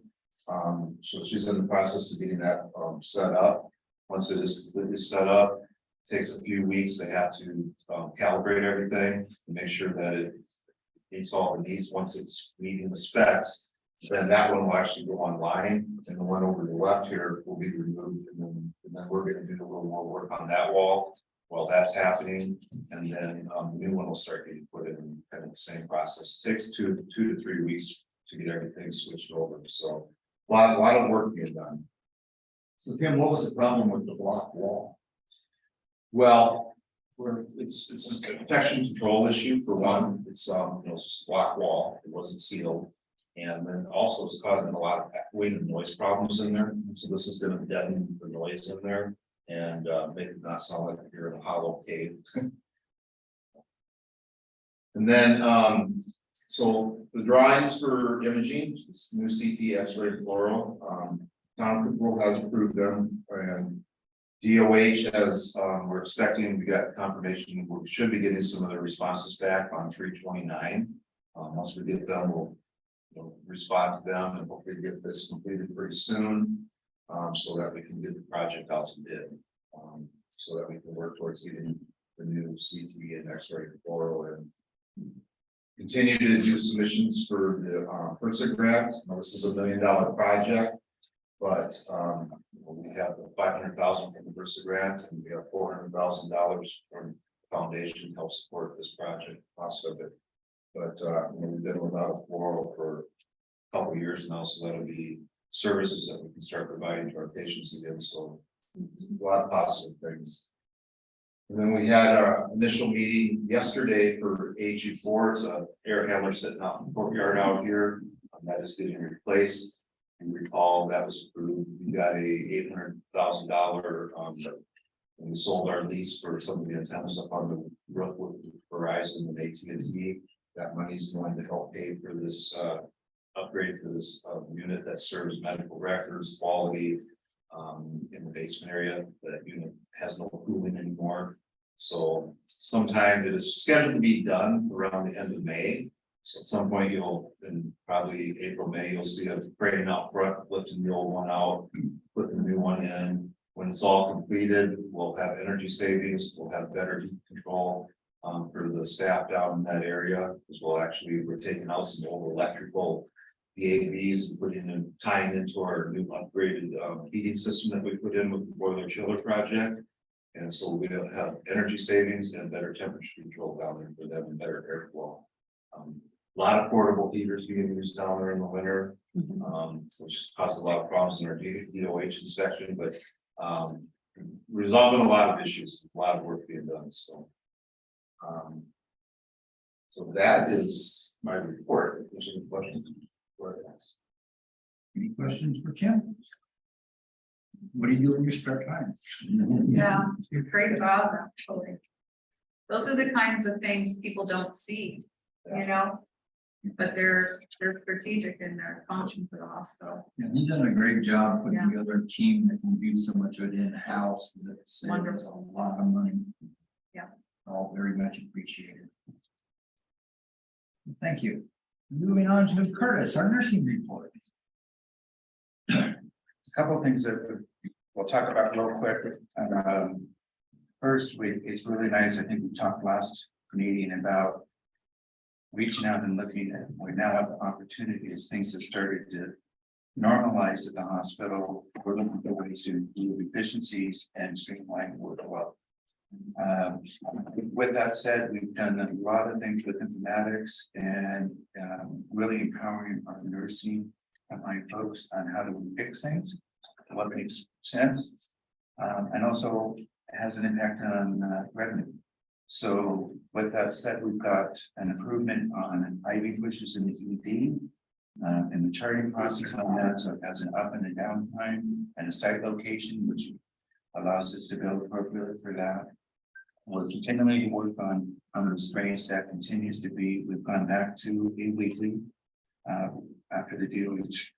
So she's in the process of getting that set up. Once it is completely set up, it takes a few weeks. They have to calibrate everything and make sure that it meets all the needs. Once it's meeting the specs, then that one will actually go online, and the one over the left here will be removed, and then we're going to do a little more work on that wall while that's happening, and then the new one will start getting put in kind of the same process. It takes two to 3 weeks to get everything switched over. So a lot of work being done. So Tim, what was the problem with the block wall? Well, it's an infection control issue for one. It's just block wall. It wasn't sealed. And then also it's causing a lot of wind and noise problems in there. So this is going to deaden the noise in there and make it not sound like you're in a hollow cave. And then, so the drawings for imaging, this new CT X-ray fluoro, Town Control has approved them, and DOH has, we're expecting, we got confirmation, we should be getting some of the responses back on 3/29. Once we get them, we'll respond to them and hopefully get this completed pretty soon, so that we can get the project out to bid, so that we can work towards getting the new CT and X-ray fluoro and continue to do submissions for the HRSA grant. Now, this is $1 million project, but we have the $500,000 from the HRSA grant, and we have $400,000 from the foundation to help support this project cost of it. But we've been without a fluoro for a couple of years now, so that'll be services that we can start providing to our patients again. So a lot of positive things. And then we had our initial meeting yesterday for AG4. It's a air handler sitting out in the courtyard out here. That is getting replaced. And recall that was approved. We got a $800,000 and we sold our lease for some of the antennas up on the roof with Verizon and AT&T. That money is going to help pay for this upgrade for this unit that serves medical records, quality in the basement area. That unit has no cooling anymore. So sometime it is scheduled to be done around the end of May. So at some point in probably April, May, you'll see a crane out front, lifting the old one out, putting the new one in. When it's all completed, we'll have energy savings, we'll have better heat control for the staff down in that area, as well. Actually, we're taking out some old electrical the AVs, putting in, tying into our new upgraded heating system that we put in with the boiler chiller project. And so we'll have energy savings and better temperature control down there for them and better airflow. A lot of portable heaters being used down there in the winter, which causes a lot of problems in our DOH inspection, but resolving a lot of issues, a lot of work being done, so. So that is my report. If there's any questions? Any questions for Kim? What do you do in your spare time? Yeah, you're great about that, actually. Those are the kinds of things people don't see, you know? But they're strategic in their function for the hospital. Yeah, you've done a great job putting together a team that can do so much of it in-house. That saves a lot of money. Yeah. All very much appreciated. Thank you. Moving on to Curtis, our nursing report. A couple of things that we'll talk about real quick. First, it's really nice. I think we talked last meeting about reaching out and looking at, we now have the opportunity as things have started to normalize at the hospital. We're looking for ways to improve efficiencies and streamline workflow. With that said, we've done a lot of things with informatics and really empowering our nursing frontline folks on how to fix things, what makes sense, and also has an impact on revenue. So with that said, we've got an improvement on IV pushes in the ED and the charting process on that. So it has an up and a down time and a site location, which allows us to build appropriately for that. We're continuing to work on the strains that continues to be, we've gone back to a weekly after the DOH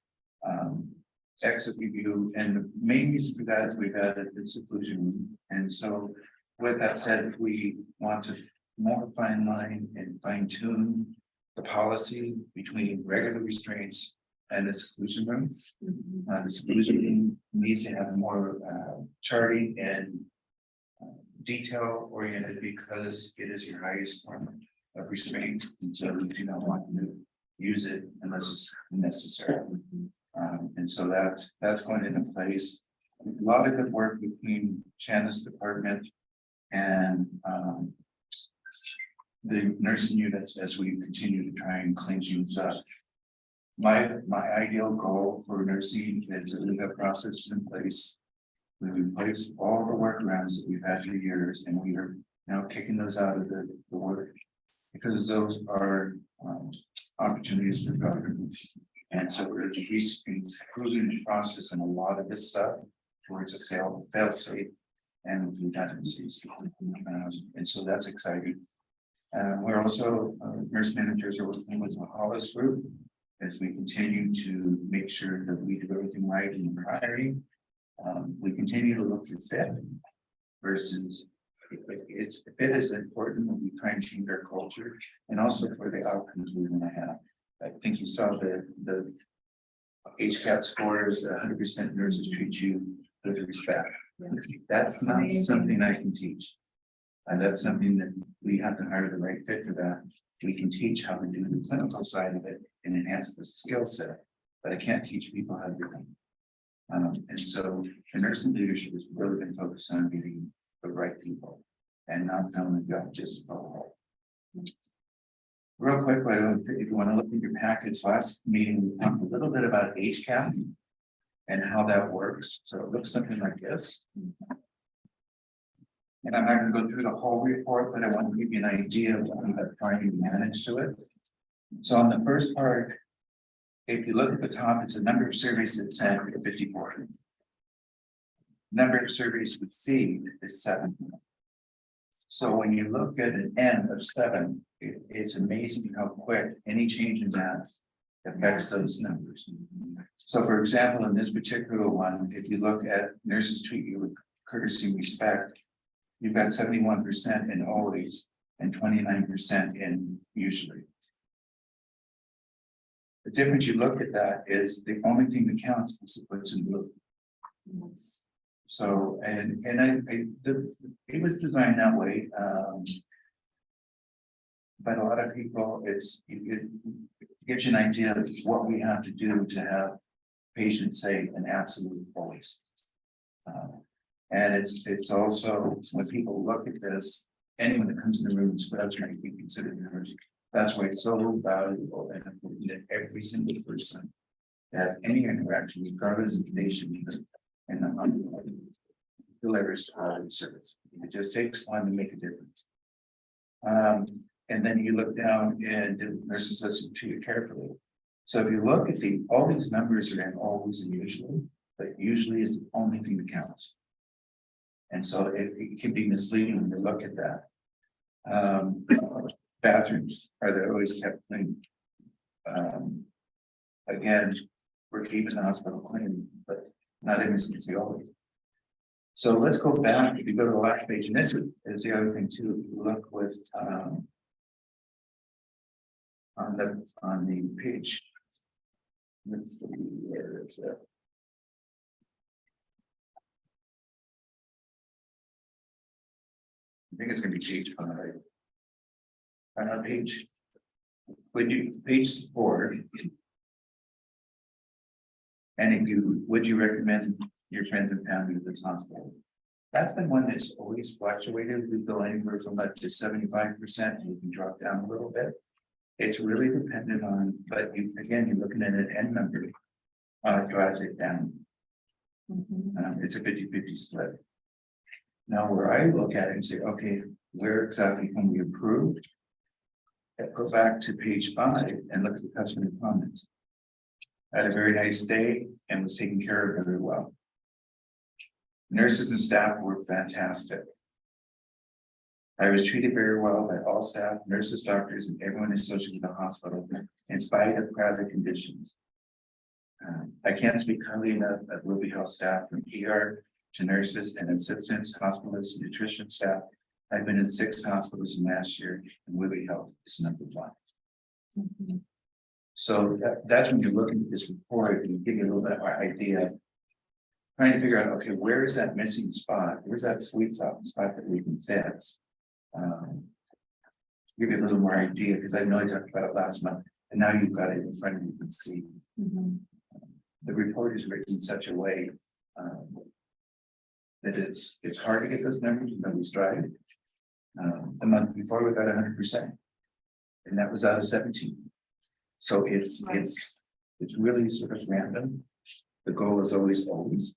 exit review. And the main reason for that is we've added the seclusion room. And so with that said, we want to more fine line and fine tune the policy between regular restraints and the seclusion room. The seclusion room needs to have more charting and detail oriented because it is your highest form of restraint. And so we do not want to use it unless it's necessary. And so that's going into place. A lot of good work between Shannon's department and the nursing units as we continue to try and clean things up. My ideal goal for nursing is that we have processes in place. We replace all the workarounds that we've had for years, and we are now kicking those out of the work because those are opportunities for government. And so we're improving the process and a lot of this stuff towards a fail safe and redundancies. And so that's exciting. We're also nurse managers are working with the Hollis group as we continue to make sure that we do everything right in the priority. We continue to look for fit versus fit is important when we try and change our culture and also for the outcomes we're going to have. I think you saw the HCAP scores, 100% nurses treat you with respect. That's not something I can teach. And that's something that we have to hire the right fit for that. We can teach how to do the clinical side of it and enhance the skill set, but I can't teach people how to do them. And so the nursing leadership has really been focused on getting the right people and not telling the job just to follow. Real quick, if you want to look at your package, last meeting, we talked a little bit about HCAP and how that works. So it looks something like this. And I'm not going to go through the whole report, but I want to give you an idea of what we're trying to manage to it. So on the first part, if you look at the top, it's the number of surveys that sent 54. Number of surveys received is 7. So when you look at an N of 7, it's amazing how quick any change in that affects those numbers. So for example, in this particular one, if you look at nurses treat you with courtesy and respect, you've got 71% in always and 29% in usually. The difference you look at that is the only thing that counts is what's in blue. So, it was designed that way. But a lot of people, it gives you an idea of what we have to do to have patients say an absolute voice. And it's also, when people look at this, anyone that comes in the room is gradually be considered nurse. That's why it's so valuable and important that every single person that has any interaction, regardless of nation, and delivers service. It just takes time to make a difference. And then you look down and the nurses listen to you carefully. So if you look at all these numbers are in always and usually, but usually is the only thing that counts. And so it can be misleading when you look at that. Bathrooms, are they always kept clean? Again, we're keeping the hospital clean, but not every single always. So let's go back, if you go to the last page, and this is the other thing too, if you look with on the page. Let's see where it's at. I think it's gonna be page 5. On page. Page 4. And would you recommend your friends and family to this hospital? That's been one that's always fluctuated. We go anywhere from up to 75%, and you can drop down a little bit. It's really dependent on, but you're looking at an end number, drives it down. It's a 50-50 split. Now, where I look at it and say, okay, where exactly can we improve? Go back to page 5 and look at the customer comments. I had a very nice day and was taken care of very well. Nurses and staff were fantastic. I was treated very well by all staff, nurses, doctors, and everyone associated with the hospital, in spite of crowded conditions. I can't speak highly enough of Ruby Health staff, from ER to nurses and assistants, hospitalists, and nutrition staff. I've been in 6 hospitals in last year, and Ruby Health is #1. So that's when you're looking at this report, and give you a little bit of an idea. Trying to figure out, okay, where is that missing spot? Where's that sweet spot that we can fix? Give you a little more idea, because I know I talked about it last month, and now you've got it in front of you, you can see. The report is written in such a way that it's hard to get those numbers, but we strive. The month before we got 100%, and that was out of 17. So it's really sort of random. The goal is always.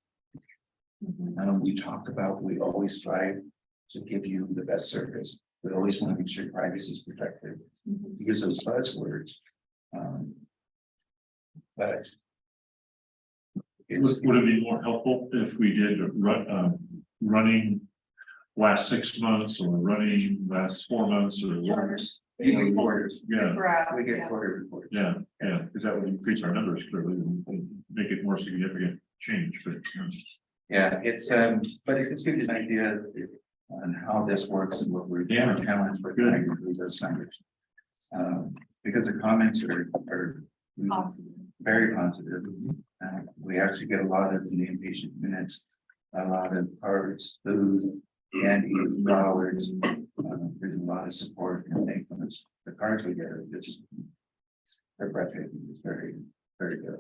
We talk about, we always strive to give you the best service. We always want to make sure privacy is protected. Use those buzzwords. But would it be more helpful if we did running last 6 months or running last 4 months or Quarters. Quarters. Yeah, We get quarter reports. yeah, because that would increase our numbers clearly and make it more significant change, but. Yeah, it's but it gives you an idea on how this works and what we're challenged with trying to do those numbers. Because the comments are very positive. We actually get a lot of the inpatient minutes, a lot of cards, food, candy, flowers. There's a lot of support and thankfulness. The cards we get are just, they're breathtaking. It's very, very good.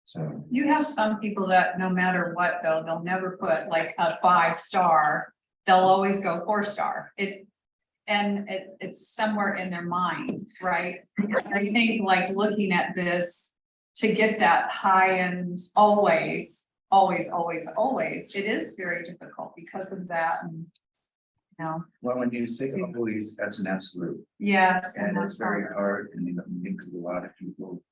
So You have some people that no matter what, they'll never put like a 5-star. They'll always go 4-star. It's somewhere in their mind, right? I think like looking at this to get that high end always, it is very difficult because of that. And, well, when you say always, that's an absolute. yes. And it's that's very hard, and you know, because a lot of people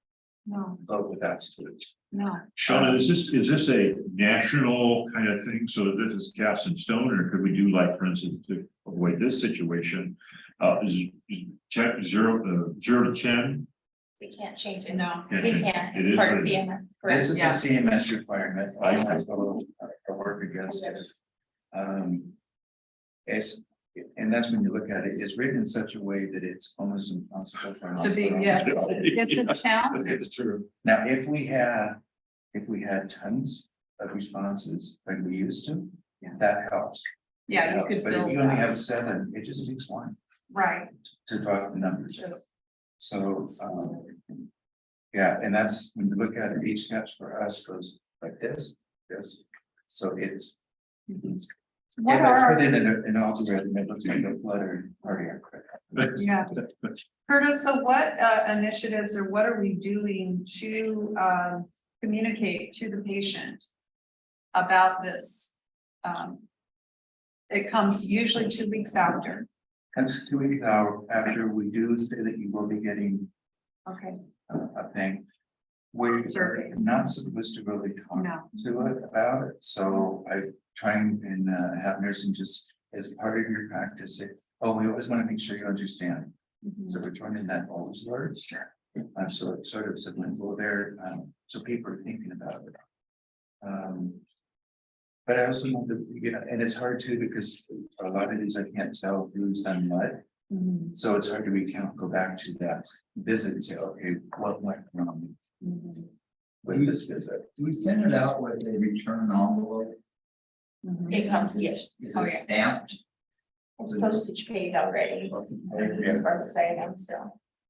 No, vote with absolutes. no. Shauna, is this a national kind of thing, so that this is cast in stone, or could we do, like, for instance, to avoid this situation? Is 0 to 10? We can't change it. No. We can't, It it's is part of what it is. CMS, This correct? is a Yeah. CMS requirement. I work against it. And that's when you look at it, it's written in such a way that it's almost impossible for an To be, hospital. yes, it's a challenge. It's true. Now, if we had tons of responses like we used to, Yeah. that helps. Yeah, you could But if build you only that. have 7, it just takes 1. Right. to drop the numbers. So, yeah, and that's, when you look at it, each steps for us goes like this, so it's. What If I are, put it in an algorithm, it looks like a flutter cardiac rhythm. yeah. Curtis, so what initiatives or what are we doing to communicate to the patient about this? It comes usually 2 weeks after. Comes 2 weeks out after we do say that you will be getting Okay. a thing. We're Survey. not supposed to really talk No. to it about it, so I try and have nursing just as part of your practice say, oh, we always want to make sure you understand. So we're throwing in that always word. Sure. So it's sort of subliminal there, so people are thinking about it. But I also know that, you know, and it's hard too, because a lot of these I can't tell who's done what. So it's hard to recount, go back to that visit and say, okay, what went wrong with this visit? Do we send it out with a return envelope? It comes, yes, Is Oh, it yeah. stamped? it's postage paid already, as far as I know, so.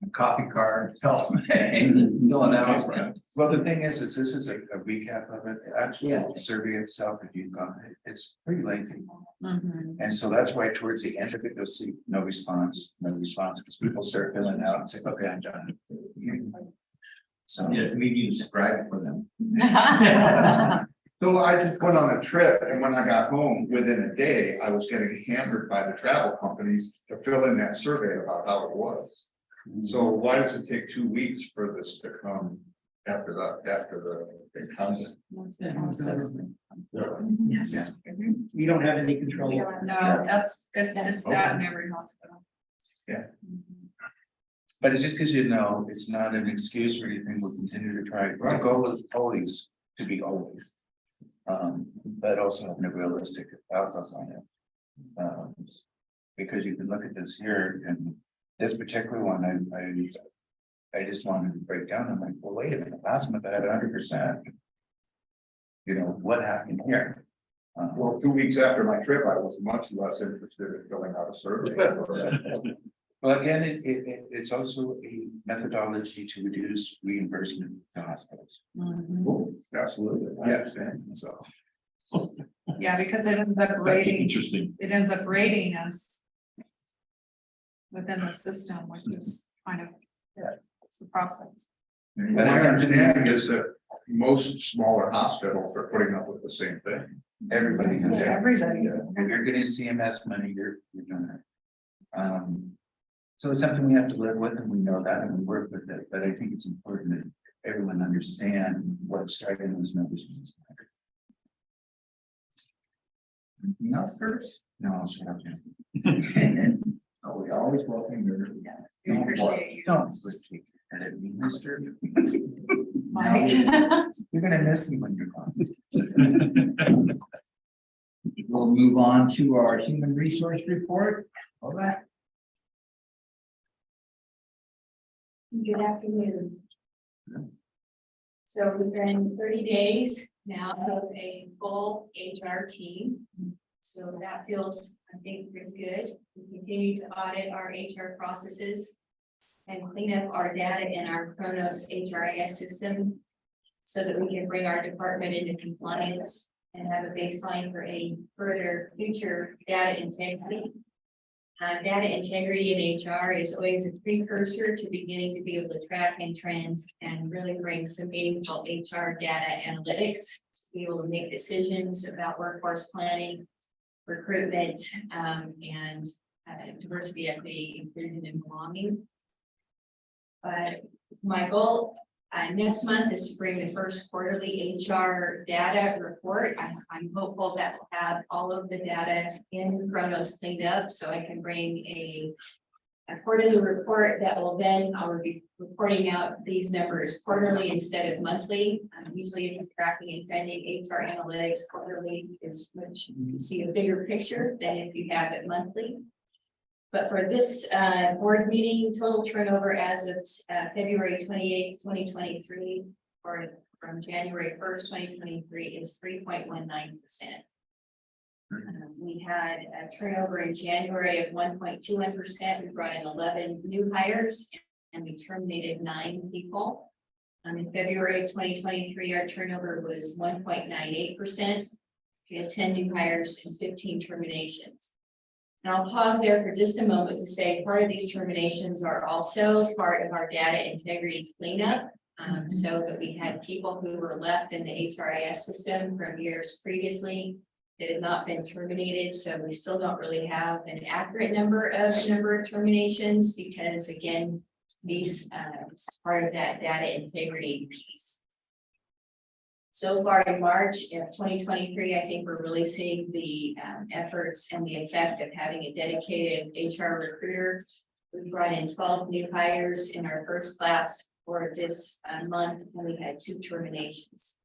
A copy card, fill it out. Well, the thing is this is a recap of it, the actual Yeah. survey itself, if you've got it, it's pretty lengthy. Mhm. And so that's why towards the end of it, you'll see no response, because people start filling out and say, okay, I'm done. So. Yeah, we need to subscribe for them. So I just went on a trip and when I got home, within a day, I was getting hammered by the travel companies to fill in that survey about how it was. So why does it take 2 weeks for this to come after the content? Yes. We don't have any control. No, it's that in every hospital. But it's just because you know, it's not an excuse or anything, we'll continue to try, our goal is always to be always. But also having a realistic outlook on it. Because you can look at this here and this particular one, I just wanted to break down, I'm like, well, wait a minute, last month I had 100%. You know, what happened here? Well, 2 weeks after my trip, I was much less interested in filling out a survey. Well, again, it's also a methodology to reduce reimbursement to hospitals. Absolutely. I understand. So. Yeah, because it ends up That's rating, interesting. it ends up rating us within the system, which is kind of, it's the process. My understanding is that most smaller hospitals are putting up with the same thing. Everybody. Yeah, everybody. If you're getting CMS money, you're doing it. So it's something we have to live with and we know that and we work with it, but I think it's important that everyone understand what's driving those numbers. Anything else first? No, I'll shut up now. Oh, we always welcome your. Yes, we appreciate you. Don't. Mister. Mike. You're gonna miss me when you're gone. We'll move on to our human resource report. All that. Good afternoon. So we've been 30 days now of a full HR team. So that feels, I think, pretty good. We continue to audit our HR processes and clean up our data in our Kronos HRIS system so that we can bring our department into compliance and have a baseline for a further future data integrity. Data integrity in HR is always a precursor to beginning to be able to track and trends and really bring some meaningful HR data analytics to be able to make decisions about workforce planning, recruitment, and diversity, equity, inclusion, and belonging. But my goal next month is to bring the first quarterly HR data report. I'm hopeful that we'll have all of the data in Kronos cleaned up so I can bring a quarterly report that will then, I'll be reporting out these numbers quarterly instead of monthly. Usually if you're tracking and trending HR analytics quarterly is much, you see a bigger picture than if you have it monthly. But for this board meeting, total turnover as of February 28th, 2023, or from January 1st, 2023 is 3.19%. We had a turnover in January of 1.21%. We brought in 11 new hires and we terminated 9 people. In February of 2023, our turnover was 1.98%. We had 10 new hires and 15 terminations. Now I'll pause there for just a moment to say part of these terminations are also part of our data integrity cleanup. So that we had people who were left in the HRIS system from years previously that had not been terminated. So we still don't really have an accurate number of terminations because again, these is part of that data integrity piece. So far in March of 2023, I think we're really seeing the efforts and the effect of having a dedicated HR recruiter. We brought in 12 new hires in our first class for this month, and we had 2 terminations.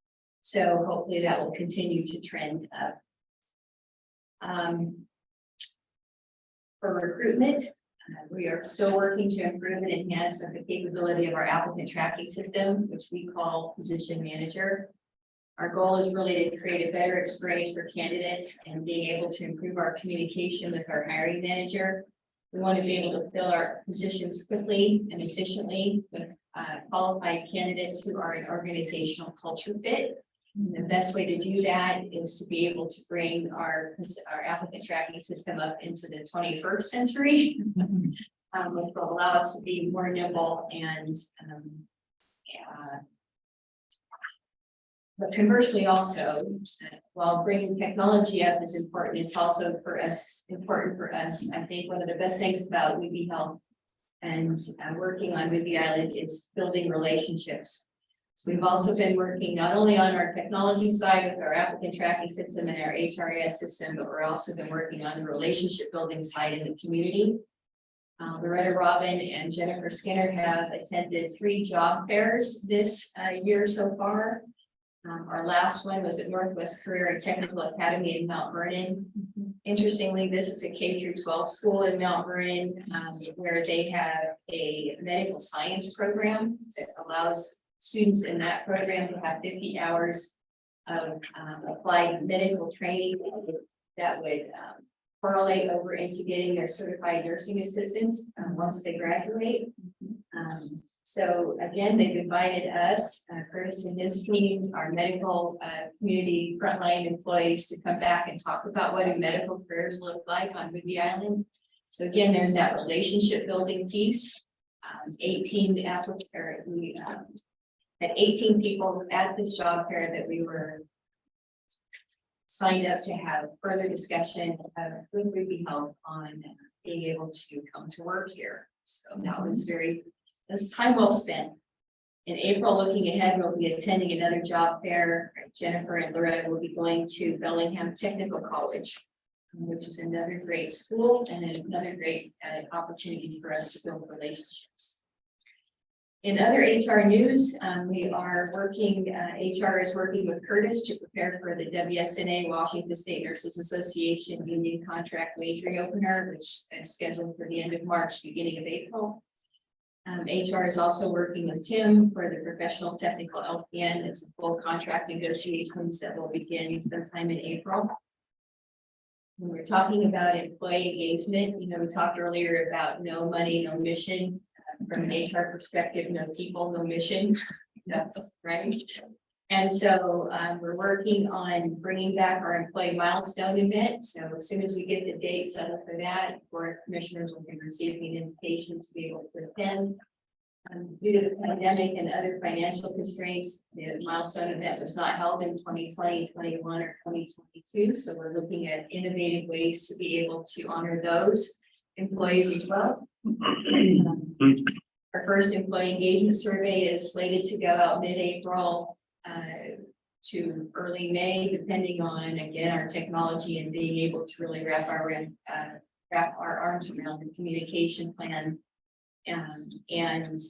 So hopefully that will continue to trend up. For recruitment, we are still working to improve and enhance the capability of our applicant tracking system, which we call Position Manager. Our goal is really to create a better experience for candidates and being able to improve our communication with our hiring manager. We want to be able to fill our positions quickly and efficiently with qualified candidates who are an organizational culture fit. And the best way to do that is to be able to bring our applicant tracking system up into the 21st century, which will allow us to be more nimble and but conversely also, while bringing technology up is important, it's also important for us. I think one of the best things about WB Health and working on WB Island is building relationships. So we've also been working not only on our technology side with our applicant tracking system and our HRIS system, but we're also been working on the relationship building side in the community. Loretta Robin and Jennifer Skinner have attended 3 job fairs this year so far. Our last one was at Northwest Career and Technical Academy in Mount Vernon. Interestingly, this is a K-12 school in Mount Vernon where they have a medical science program that allows students in that program to have 50 hours of applied medical training that would correlate over into getting their certified nursing assistants once they graduate. So again, they've invited us, Curtis and his team, our medical community frontline employees to come back and talk about what do medical careers look like on WB Island. So again, there's that relationship building piece. 18 applicants, we had 18 people at this job fair that we were signed up to have further discussion with WB Health on being able to come to work here. So that was this time well spent. In April, looking ahead, we'll be attending another job fair. Jennifer and Loretta will be going to Bellingham Technical College, which is another great school and another great opportunity for us to build relationships. In other HR news, we are working, HR is working with Curtis to prepare for the WSNA Washington State Nurses Association union contract wage reopener, which is scheduled for the end of March, beginning of April. HR is also working with Tim for the professional technical LPN. It's a full contract negotiations that will begin sometime in April. When we're talking about employee engagement, we talked earlier about no money, no mission. From an HR perspective, no people, no mission. That's right. And so we're working on bringing back our employee milestone event. So as soon as we get the date set up for that, board commissioners will be receiving an invitation to be able to attend. Due to the pandemic and other financial constraints, the milestone event was not held in 2020, 21, or 2022. So we're looking at innovative ways to be able to honor those employees as well. Our first employee engagement survey is slated to go out mid-April to early May, depending on, again, our technology and being able to really wrap our arms around the communication plan and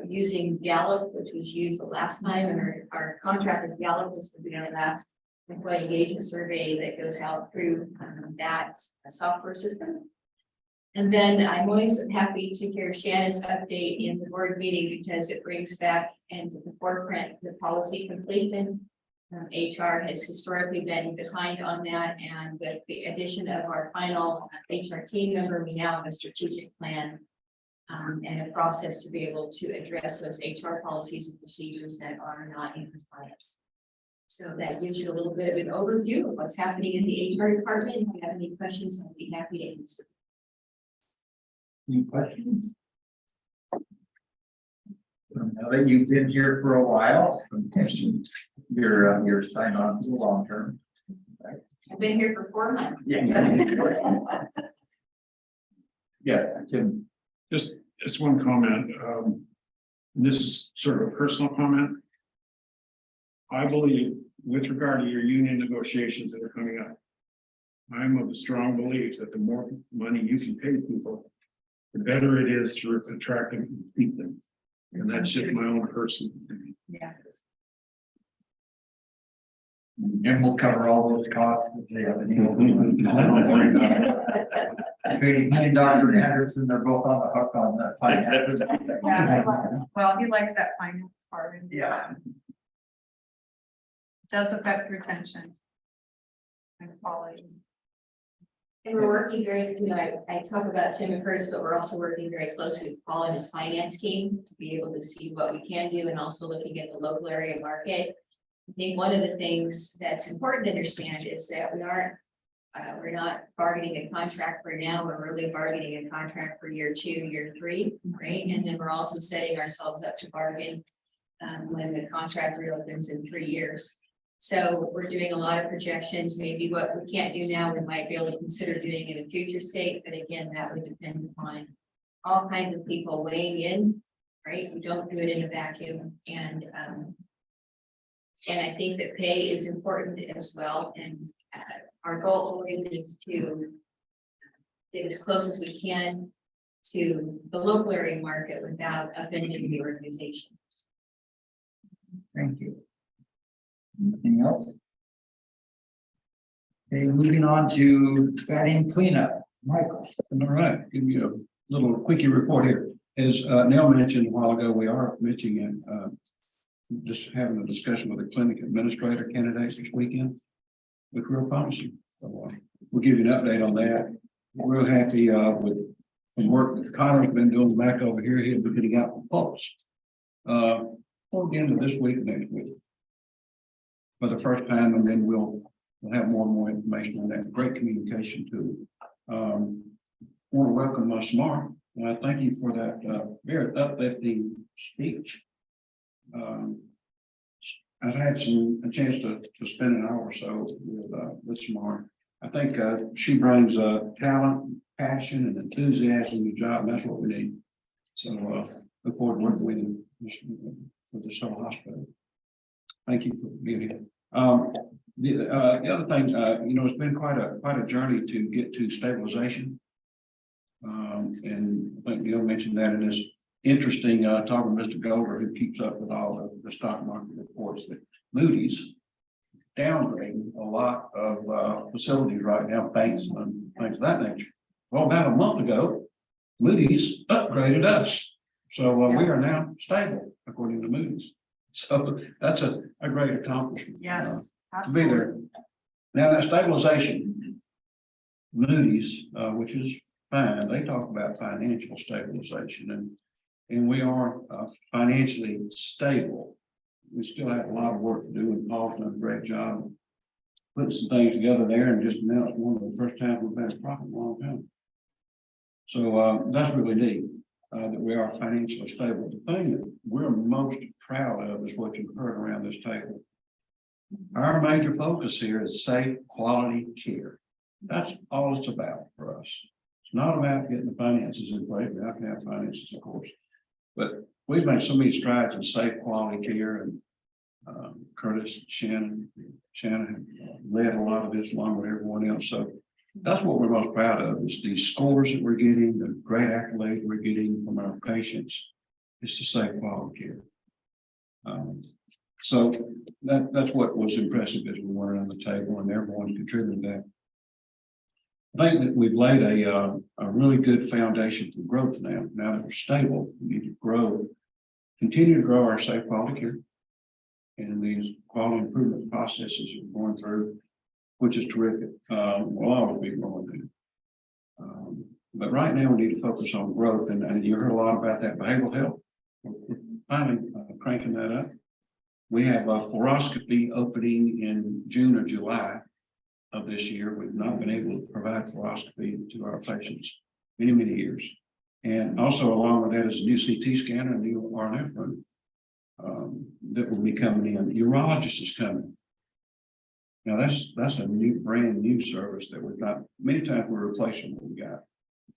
using Gallup, which was used the last time, and our contract with Gallup is going to be our last employee engagement survey that goes out through that software system. And then I'm always happy to hear Shanna's update in the board meeting because it brings back into the forefront the policy completion. HR has historically been behind on that, and with the addition of our final HR team member, we now have a strategic plan. And a process to be able to address those HR policies and procedures that are not in compliance. So that gives you a little bit of an overview of what's happening in the HR department. If you have any questions, I'd be happy to answer. Any questions? Now that you've been here for a while, you're signed on for the long term. I've been here for 4 months. Yeah, Tim. Just one comment, this is sort of a personal comment. I believe with regard to your union negotiations that are coming up, I'm of the strong belief that the more money you can pay people, the better it is to attract them and keep them. And that's just my own personal opinion. Yes. And we'll cover all those costs that they have. Me and Dr. Anderson, they're both on the hook on the finance. Yeah, well, he likes that finance part. And Yeah. does affect retention. And quality. And we're working very, I talk about Tim and Curtis, but we're also working very closely with Paul and his finance team to be able to see what we can do, and also looking at the local area market. I think one of the things that's important to understand is that we're not bargaining a contract for now, we're really bargaining a contract for year 2, year 3, right? And then we're also setting ourselves up to bargain when the contract reopens in 3 years. So we're doing a lot of projections, maybe what we can't do now, we might be able to consider doing in a future state, but again, that would depend upon all kinds of people weighing in, right? We don't do it in a vacuum, and I think that pay is important as well, and our goal always is to get as close as we can to the local area market without offending the organization. Thank you. Anything else? Okay, moving on to batting cleanup. Michael. All right, give you a little quickie report here. As Neil mentioned a while ago, we are mentioning just having a discussion with the clinic administrator candidates this weekend. Look real promising. So we'll give you an update on that. We're real happy with some work that Connor's been doing back over here. He'll be getting out the posts for the end of this week, next week. For the first time, and then we'll have more and more information on that. Great communication too. Want to welcome Samar. Thank you for that very uplifting speech. I've had a chance to spend an hour or so with Samar. I think she brings talent, passion, and enthusiasm to the job, and that's what we need. So look forward to working with you for this whole hospital. Thank you for being here. The other thing, it's been quite a journey to get to stabilization. And I think Neil mentioned that in this interesting talking to Mr. Golder, who keeps up with all the stock market reports, that Moody's downgrading a lot of facilities right now, banks and things of that nature. Well, about a month ago, Moody's upgraded us. So we are now stable according to Moody's. So that's a great accomplishment. Yes, To be there. Now that stabilization, Moody's, which is fine, they talk about financial stabilization, and we are financially stable. We still have a lot of work to do, and Paul's done a great job putting some things together there, and just announced one of the first times we've had a profit in a long time. So that's really neat. That we are financially stable. The thing that we're most proud of is what you've heard around this table. Our major focus here is safe, quality care. That's all it's about for us. It's not about getting the finances in place. We have to have finances, of course. But we've made so many strides in safe, quality care, and Curtis, Shannon led a lot of this along with everyone else. So that's what we're most proud of, is these scores that we're getting, the great accolades we're getting from our patients. It's to safe, quality care. So that's what was impressive as we went around the table, and everyone contributed to that. I think that we've laid a really good foundation for growth now. Now that we're stable, we need to grow, continue to grow our safe, quality care. and these quality improvement processes are going through, which is terrific. We'll always be growing there. But right now we need to focus on growth, and you heard a lot about that behavioral health. We're finally cranking that up. We have a fluoroscopy opening in June or July of this year. We've not been able to provide fluoroscopy to our patients many years. And also along with that is a new CT scanner, a new RNF room that will be coming in. Urologist is coming. Now that's a brand new service that we've got. Many times we're replacing what we got.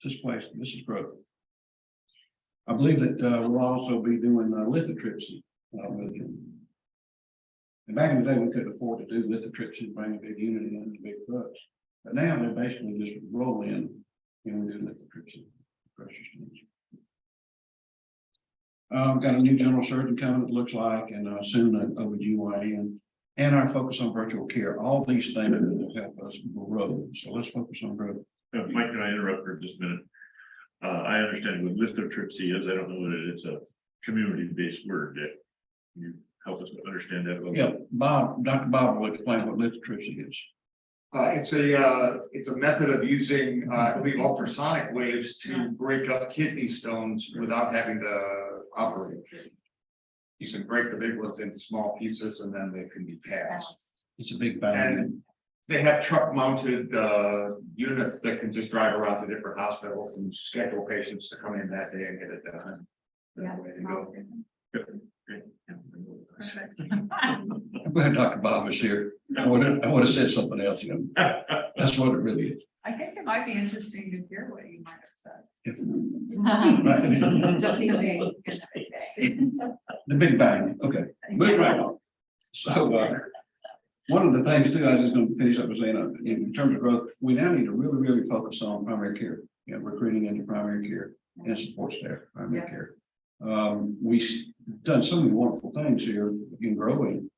This is growth. I believe that we'll also be doing lithotripsy. And back in the day, we couldn't afford to do lithotripsy, bring a big unit in, the big trucks. But now they basically just roll in and we do lithotripsy. Got a new general surgeon coming, it looks like, and soon an OBGYN, and our focus on virtual care. All these things will help us grow. So let's focus on growth. Mike, can I interrupt for just a minute? I understand what lithotripsy is. I don't know what it is. It's a community-based word. That can you help us understand that a little bit? Yeah, Dr. Bob will explain what lithotripsy is. It's a method of using, I believe, ultrasonic waves to break up kidney stones without having to operate. You can break the big ones into small pieces and then they can be passed. It's a big bang. And they have truck mounted units that can just drive around to different hospitals and schedule patients to come in that day and get it done. That way to go. I'm glad Dr. Bob is here. I would have said something else, you know. That's what it really is. I think it might be interesting to hear what you might have Right. said. Just to be. The big bang, okay. Moving right on. So, one of the things too, I was just going to finish up with saying, in terms of growth, we now need to really focus on primary care, recruiting into primary care and support staff, primary care. We've done so many wonderful things here in growing,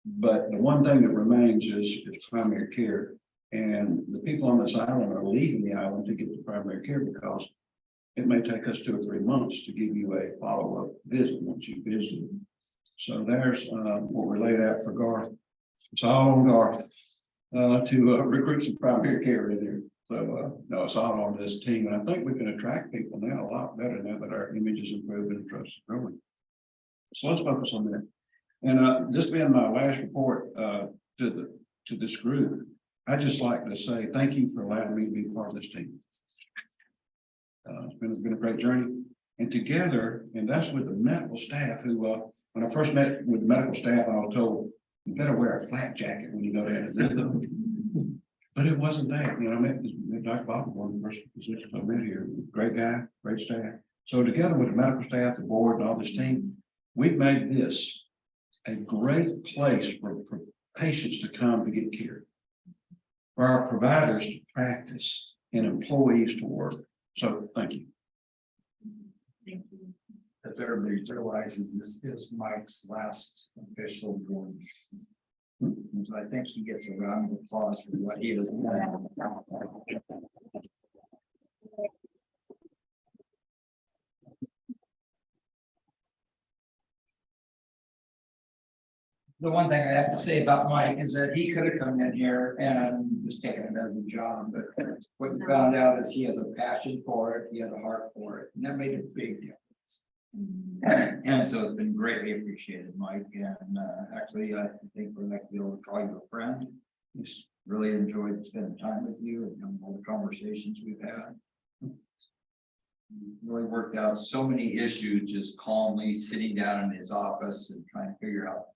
but the one thing that remains is primary care. And the people on this island are leaving the island to get to primary care because it may take us 2 or 3 months to give you a follow-up visit once you visit. So there's what we laid out for Garth. It's all on Garth to recruit some primary care in there. So no, it's all on this team. And I think we can attract people now a lot better now that our image is improving and trust is growing. So let's focus on that. And this being my last report to this group, I'd just like to say thank you for allowing me to be part of this team. It's been a great journey. And together, and that's with the medical staff who, when I first met with the medical staff, I was told, you better wear a flak jacket when you go down to visit them. But it wasn't that, I met Dr. Bob, one of the first physicians I met here, great guy, great staff. So together with the medical staff, the board, and all this team, we've made this a great place for patients to come to get care, for our providers to practice, and employees to work. So thank you. Thank you. As everybody realizes, this is Mike's last official board. So I think he gets a round of applause for what he has done. The one thing I have to say about Mike is that he could have come in here and just taken it as a job, but what we found out is he has a passion for it, he has a heart for it, and that made a big difference. And so it's been greatly appreciated, Mike, and actually, I think we'd like to be able to call you a friend. Just really enjoyed spending time with you and all the conversations we've had. Really worked out so many issues just calmly sitting down in his office and trying to figure out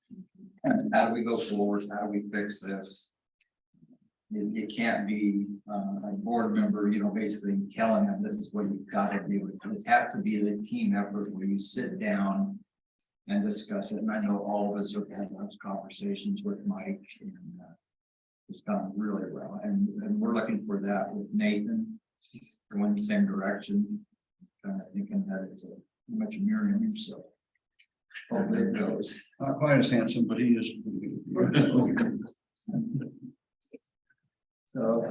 how do we go forward, how do we fix this? It can't be a board member, basically telling them this is what you've got to do. It has to be the team effort where you sit down and discuss it. And I know all of us have had those conversations with Mike and it's gone really well. And we're looking for that with Nathan going the same direction, kind of thinking that it's pretty much a mirror image. So hopefully it goes. Not quite as handsome, but he is. So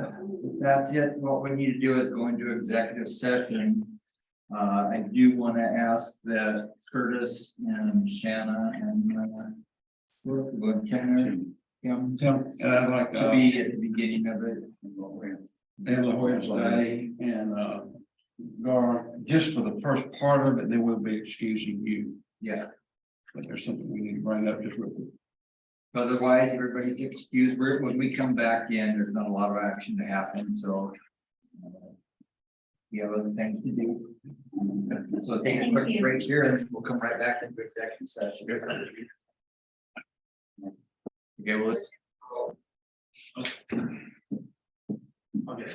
that's it. What we need to do is go into executive session. I do want to ask that Curtis and Shanna and Kim, And I'd like to be at the beginning of it. and La Jolla Day and Gar, just for the first part of it, then we'll be excusing you. Yeah, But there's something we need to bring up just real quick. otherwise, everybody's excused. When we come back in, there's not a lot of action to happen, so. We have other things to do. So take a quick break here and we'll come right back into executive session. Okay, well, let's. Okay.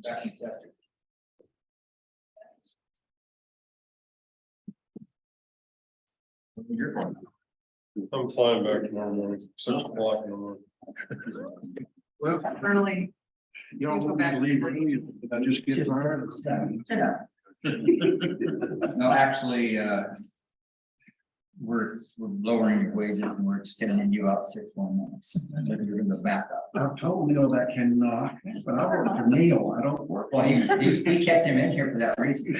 Back in session. You're going. I'm flying back tomorrow morning, 6 o'clock in the morning. Well, Early. you don't want me to leave early, but I just get tired. No, actually, we're lowering your wages and we're extending you out 6 more months. And then you're gonna back up. I told Neil that cannot, but I work for Neil, I don't work. Well, he kept him in here for that reason.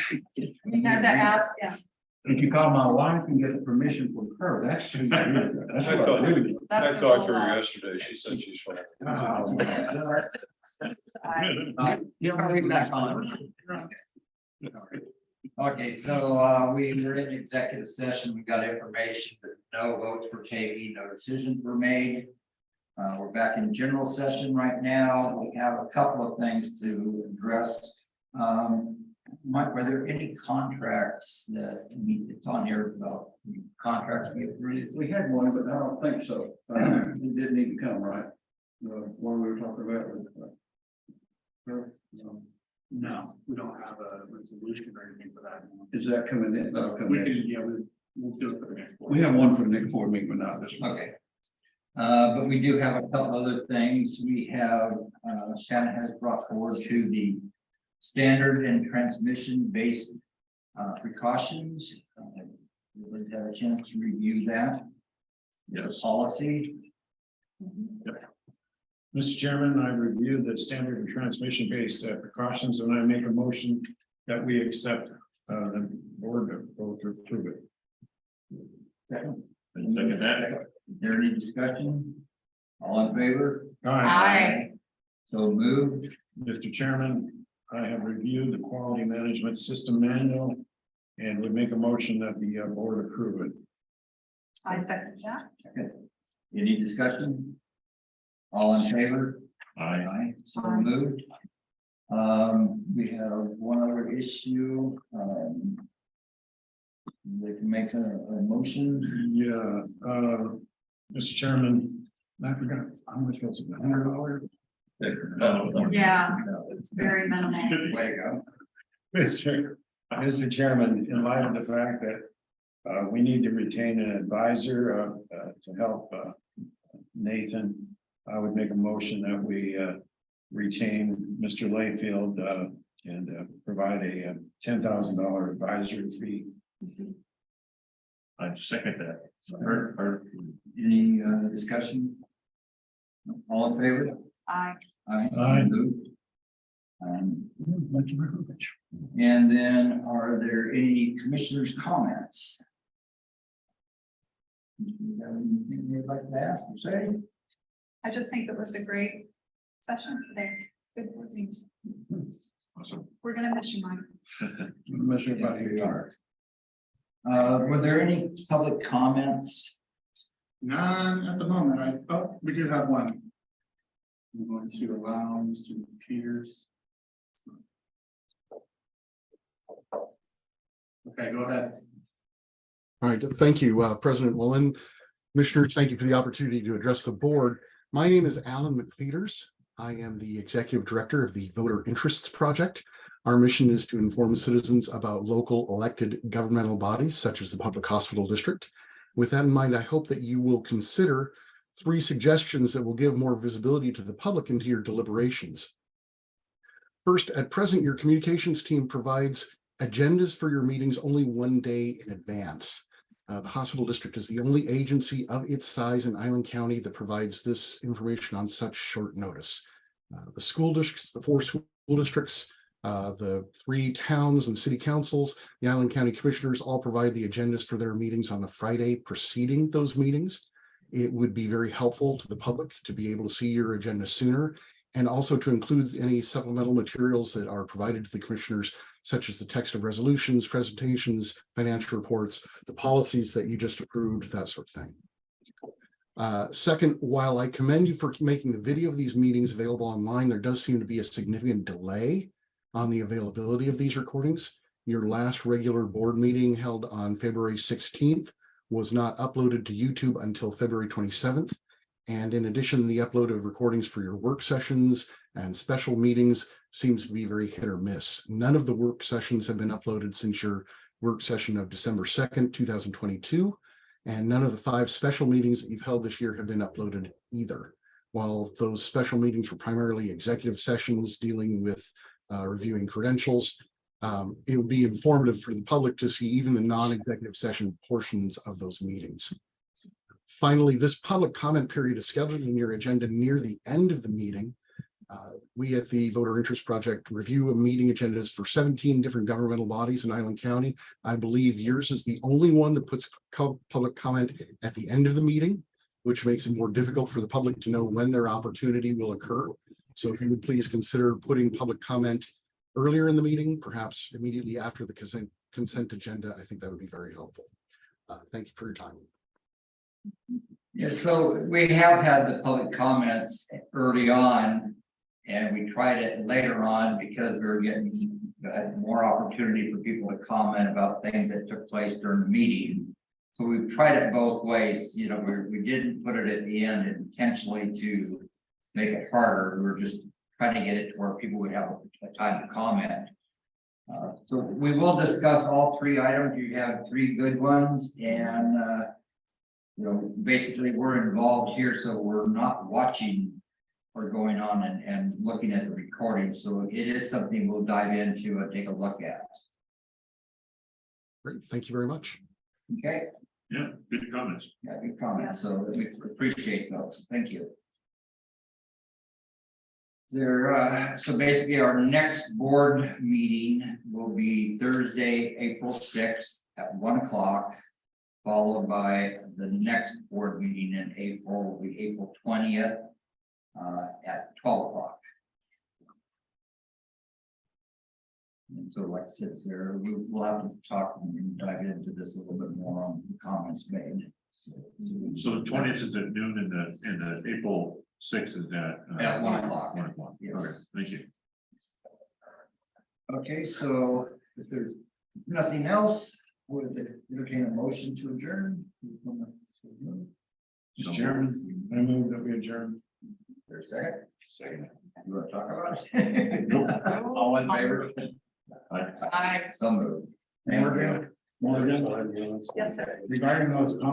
We had to ask, yeah. If you call my wife and get the permission from her, that's. That's I what thought- I do. I That's the talked to whole her lot. yesterday, she said she's fine. He's gonna leave that on. Okay, so we were in executive session, we got information that no votes were taken, no decisions were made. We're back in general session right now, we have a couple of things to address. Mike, were there any contracts that, it's on here about contracts we agreed? We had one, but I don't think so. It didn't need to come, right? The one we were talking about. No, we don't have a resolution or anything for that. Is that coming in? That'll come We in. can, yeah, we'll do it for the next. board. We have one for the next board meeting, but not this one. Okay. But we do have a couple other things. We have, Shannon has brought forward to the standard and transmission based precautions. We'll have a chance to review that. The policy. Mr. Chairman, I reviewed the standard and transmission based precautions and I make a motion that we accept the board to vote to approve it. Second. Second that. Is there any discussion? All in favor? Aye. So moved. Mr. Chairman, I have reviewed the quality management system manual and would make a motion that the board approve it. I second that. Any discussion? All in favor? Aye. So Aye. moved. We have one other issue. They can make a motion. Yeah, Mr. Chairman, I forgot, how much was it, $100? Yeah, it's very minimal. Way to go. Mr. Chairman, in light of the fact that we need to retain an advisor to help Nathan, I would make a motion that we retain Mr. Layfield and provide a $10,000 advisory fee. I second that. Any discussion? All in favor? Aye. Aye. Aye. Moved. Thank you very much. And then are there any commissioners' comments? You have anything you'd like to ask or say? I just think it was a great session today. Good working. Awesome. We're gonna miss you, Mike. Miss everybody here. Were there any public comments? None at the moment. We do have one. I'm going to allow Mr. Peters. Okay, go ahead. All right, thank you, President Willen. Commissioners, thank you for the opportunity to address the board. My name is Alan McPheters. I am the Executive Director of the Voter Interests Project. Our mission is to inform citizens about local elected governmental bodies such as the Public Hospital District. With that in mind, I hope that you will consider 3 suggestions that will give more visibility to the public into your deliberations. First, at present, your communications team provides agendas for your meetings only 1 day in advance. The hospital district is the only agency of its size in Island County that provides this information on such short notice. The school districts, the 4 school districts, The 3 towns and city councils, the Island County Commissioners all provide the agendas for their meetings on the Friday preceding those meetings. It would be very helpful to the public to be able to see your agenda sooner, and also to include any supplemental materials that are provided to the commissioners, such as the text of resolutions, presentations, financial reports, the policies that you just approved, that sort of thing. Second, while I commend you for making the video of these meetings available online, there does seem to be a significant delay on the availability of these recordings. Your last regular board meeting held on February 16th was not uploaded to YouTube until February 27th. And in addition, the upload of recordings for your work sessions and special meetings seems to be very hit or miss. None of the work sessions have been uploaded since your work session of December 2nd, 2022. And none of the 5 special meetings that you've held this year have been uploaded either. While those special meetings were primarily executive sessions dealing with reviewing credentials, it would be informative for the public to see even the non-executive session portions of those meetings. Finally, this public comment period is scheduled in your agenda near the end of the meeting. We at the Voter Interest Project review meeting agendas for 17 different governmental bodies in Island County. I believe yours is the only one that puts public comment at the end of the meeting, which makes it more difficult for the public to know when their opportunity will occur. So if you would please consider putting public comment earlier in the meeting, perhaps immediately after the consent agenda, I think that would be very helpful. Thank you for your time. Yeah, so we have had the public comments early on, and we tried it later on because we were getting more opportunity for people to comment about things that took place during the meeting. So we've tried it both ways. You know, we didn't put it at the end intentionally to make it harder. We were just trying to get it to where people would have a time to comment. So we will discuss all 3 items. You have 3 good ones, and you know, basically we're involved here, so we're not watching what's going on and looking at the recording. So it is something we'll dive into and take a look at. Great, thank you very much. Okay. Yeah, good comments. Yeah, good comments. So we appreciate those. Thank you. So basically our next board meeting will be Thursday, April 6th at 1 o'clock, followed by the next board meeting in April, will be April 20th at 12 o'clock. And so like I said, we'll have to talk and dive into this a little bit more on the comments made. So So the 20th is at noon, and the April 6th is at 1 o'clock. 1 o'clock. Yes. Okay, thank you. Okay, so if there's nothing else, would entertain a motion to adjourn? Mr. Chairman, I move that we adjourn. There's a second. Second. You want to talk about it? All in favor? Aye. So moved. Morgan, Yes, sir. regarding those